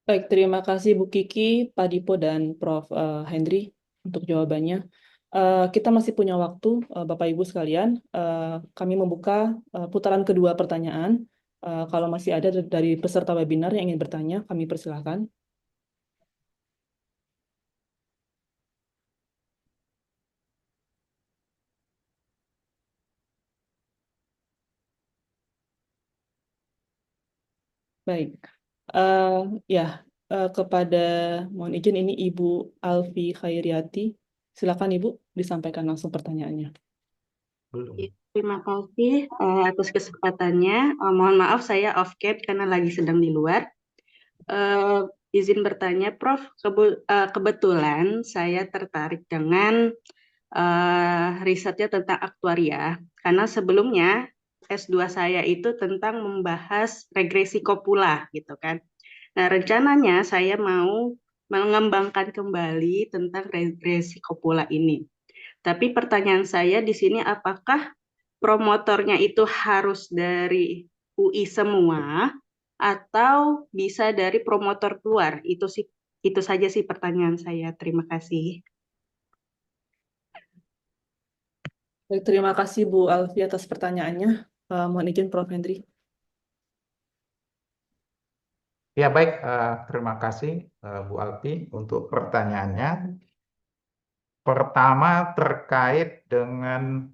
[SPEAKER 1] Baik, terima kasih Bu Kiki, Pak Dipo, dan Prof. Hendri untuk jawabannya. Kita masih punya waktu, Bapak Ibu sekalian. Kami membuka putaran kedua pertanyaan. Kalau masih ada dari peserta webinar yang ingin bertanya, kami persilahkan. Baik, kepada mohon izin ini Ibu Alfi Khairiati. Silakan Ibu disampaikan langsung pertanyaannya.
[SPEAKER 3] Belum.
[SPEAKER 8] Terima kasih atas kesempatannya. Mohon maaf saya off cam karena lagi sedang di luar. Izin bertanya, Prof. Kebetulan saya tertarik dengan risetnya tentang aktuaria, karena sebelumnya S2 saya itu tentang membahas regresi kopula gitu kan. Nah, rencananya saya mau mengembangkan kembali tentang regresi kopula ini. Tapi pertanyaan saya di sini, apakah promotornya itu harus dari UI semua atau bisa dari promotor luar? Itu saja sih pertanyaan saya. Terima kasih.
[SPEAKER 1] Baik, terima kasih Bu Alfi atas pertanyaannya. Mohon izin Prof. Hendri.
[SPEAKER 3] Ya baik, terima kasih Bu Alfi untuk pertanyaannya. Pertama terkait dengan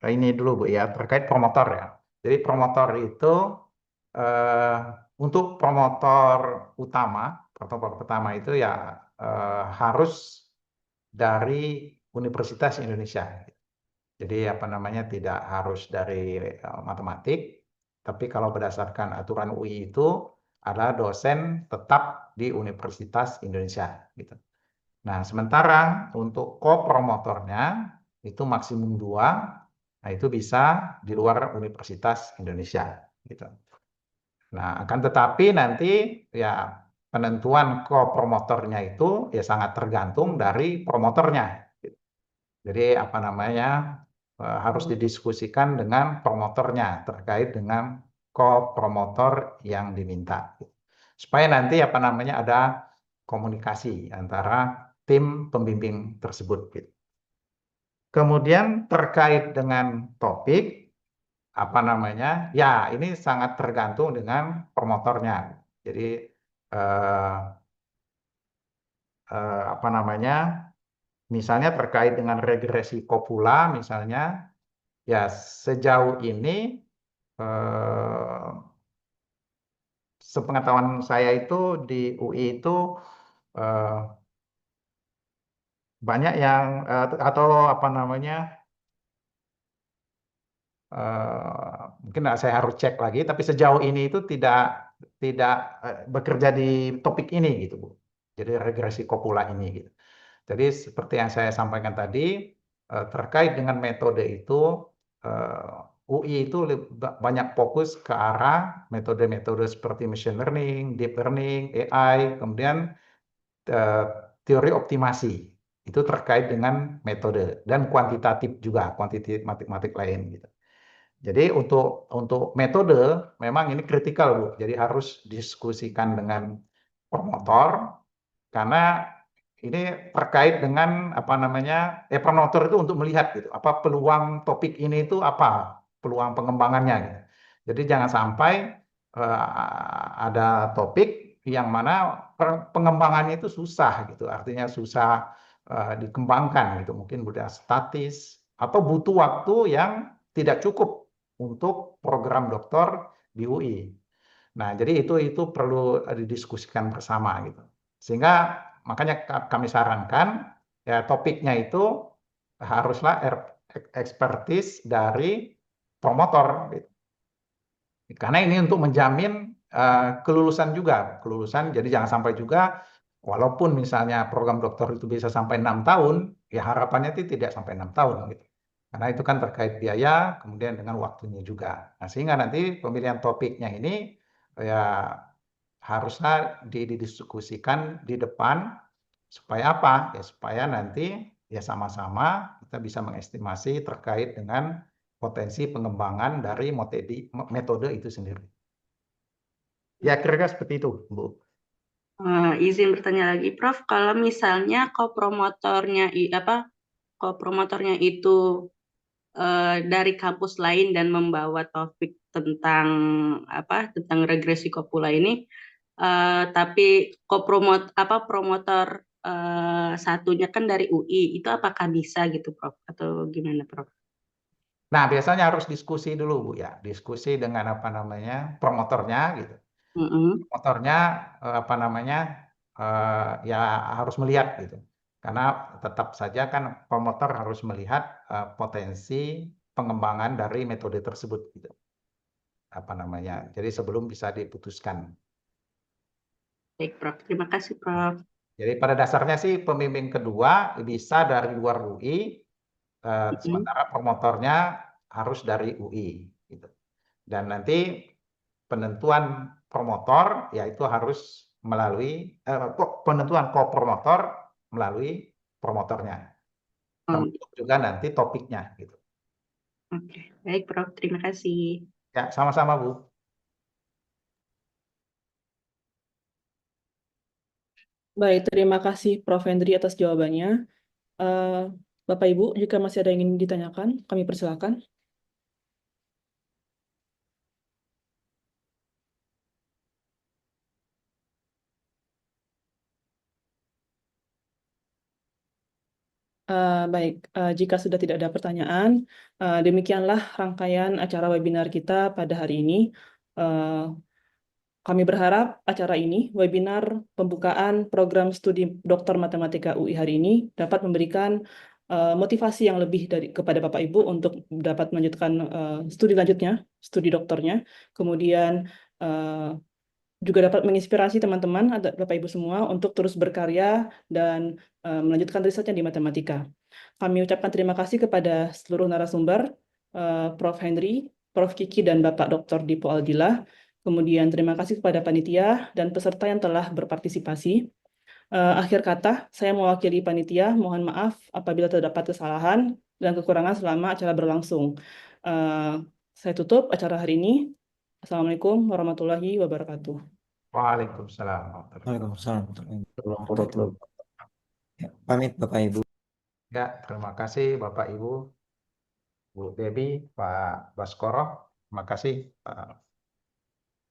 [SPEAKER 3] ini dulu Bu ya, terkait promotor ya. Jadi promotor itu untuk promotor pertama itu ya harus dari Universitas Indonesia. Jadi tidak harus dari matematik, tapi kalau berdasarkan aturan UI itu adalah dosen tetap di Universitas Indonesia gitu. Nah, sementara untuk co-promotornya itu maksimum 2, nah itu bisa di luar Universitas Indonesia gitu. Nah, akan tetapi nanti ya penentuan co-promotornya itu ya sangat tergantung dari promotornya. Jadi harus didiskusikan dengan promotornya terkait dengan co-promotor yang diminta. Supaya nanti ada komunikasi antara tim pembimbing tersebut. Kemudian terkait dengan topik, ya ini sangat tergantung dengan promotornya. Jadi misalnya terkait dengan regresi kopula misalnya, ya sejauh ini sepengetahuan saya itu di UI itu banyak yang mungkin saya harus cek lagi, tapi sejauh ini itu tidak bekerja di topik ini gitu Bu. Jadi regresi kopula ini gitu. Jadi seperti yang saya sampaikan tadi, terkait dengan metode itu UI itu banyak fokus ke arah metode-metode seperti machine learning, deep learning, AI, kemudian teori optimasi. Itu terkait dengan metode dan kuantitatif juga, kuantitatif matematik lain gitu. Jadi untuk metode memang ini kritikal Bu. Jadi harus diskusikan dengan promotor karena ini terkait dengan promotor itu untuk melihat gitu, apa peluang topik ini itu apa peluang pengembangannya gitu. Jadi jangan sampai ada topik yang mana pengembangannya itu susah gitu, artinya susah dikembangkan gitu, mungkin mudah statis atau butuh waktu yang tidak cukup untuk program doktor di UI. Nah, jadi itu perlu didiskusikan bersama gitu. Sehingga makanya kami sarankan ya topiknya itu haruslah ekspertis dari promotor gitu. Karena ini untuk menjamin kelulusan juga, kelulusan. Jadi jangan sampai juga walaupun misalnya program doktor itu bisa sampai 6 tahun, ya harapannya itu tidak sampai 6 tahun gitu. Karena itu kan terkait biaya, kemudian dengan waktunya juga. Nah, sehingga nanti pemilihan topiknya ini ya harusnya didiskusikan di depan supaya apa? Ya supaya nanti ya sama-sama kita bisa mengestimasi terkait dengan potensi pengembangan dari metode itu sendiri. Ya kira-kira seperti itu, Bu.
[SPEAKER 8] Izin bertanya lagi, Prof. Kalau misalnya kopromotornya itu dari kampus lain dan membawa topik tentang regresi kopula ini, tapi promotor satunya kan dari UI, itu apakah bisa gitu, Prof? Atau gimana, Prof?
[SPEAKER 3] Nah, biasanya harus diskusi dulu, Bu ya. Diskusi dengan promotornya gitu. Promotornya ya harus melihat gitu. Karena tetap saja kan promotor harus melihat potensi pengembangan dari metode tersebut gitu. Jadi sebelum bisa diputuskan.
[SPEAKER 8] Baik, Prof. Terima kasih, Prof.
[SPEAKER 3] Jadi pada dasarnya sih pembimbing kedua bisa dari luar UI, sementara promotornya harus dari UI gitu. Dan nanti penentuan promotor yaitu harus melalui penentuan kopromotor melalui promotornya. Termasuk juga nanti topiknya gitu.
[SPEAKER 8] Oke, baik, Prof. Terima kasih.
[SPEAKER 3] Ya, sama-sama, Bu.
[SPEAKER 1] Baik, terima kasih Prof. Hendri atas jawabannya. Bapak Ibu, jika masih ada yang ingin ditanyakan, kami persilakan. Baik, jika sudah tidak ada pertanyaan, demikianlah rangkaian acara webinar kita pada hari ini. Kami berharap acara ini, webinar pembukaan program studi Doktor Matematika UI hari ini, dapat memberikan motivasi yang lebih kepada Bapak Ibu untuk dapat melanjutkan studi lanjutnya, studi doktornya. Kemudian juga dapat menginspirasi teman-teman, Bapak Ibu semua, untuk terus berkarya dan melanjutkan risetnya di matematika. Kami ucapkan terima kasih kepada seluruh narasumber, Prof. Henry, Prof. Kiki, dan Bapak Dr. Dipo Aldila. Kemudian terima kasih kepada panitia dan peserta yang telah berpartisipasi. Akhir kata, saya mewakili panitia, mohon maaf apabila terdapat kesalahan dan kekurangan selama acara berlangsung. Saya tutup acara hari ini. Assalamualaikum warahmatullahi wabarakatuh.
[SPEAKER 3] Waalaikumsalam.
[SPEAKER 6] Waalaikumsalam warahmatullahi wabarakatuh. Ya, pamit Bapak Ibu.
[SPEAKER 3] Ya, terima kasih Bapak Ibu, Bu Debi, Pak Baskoro. Terima kasih.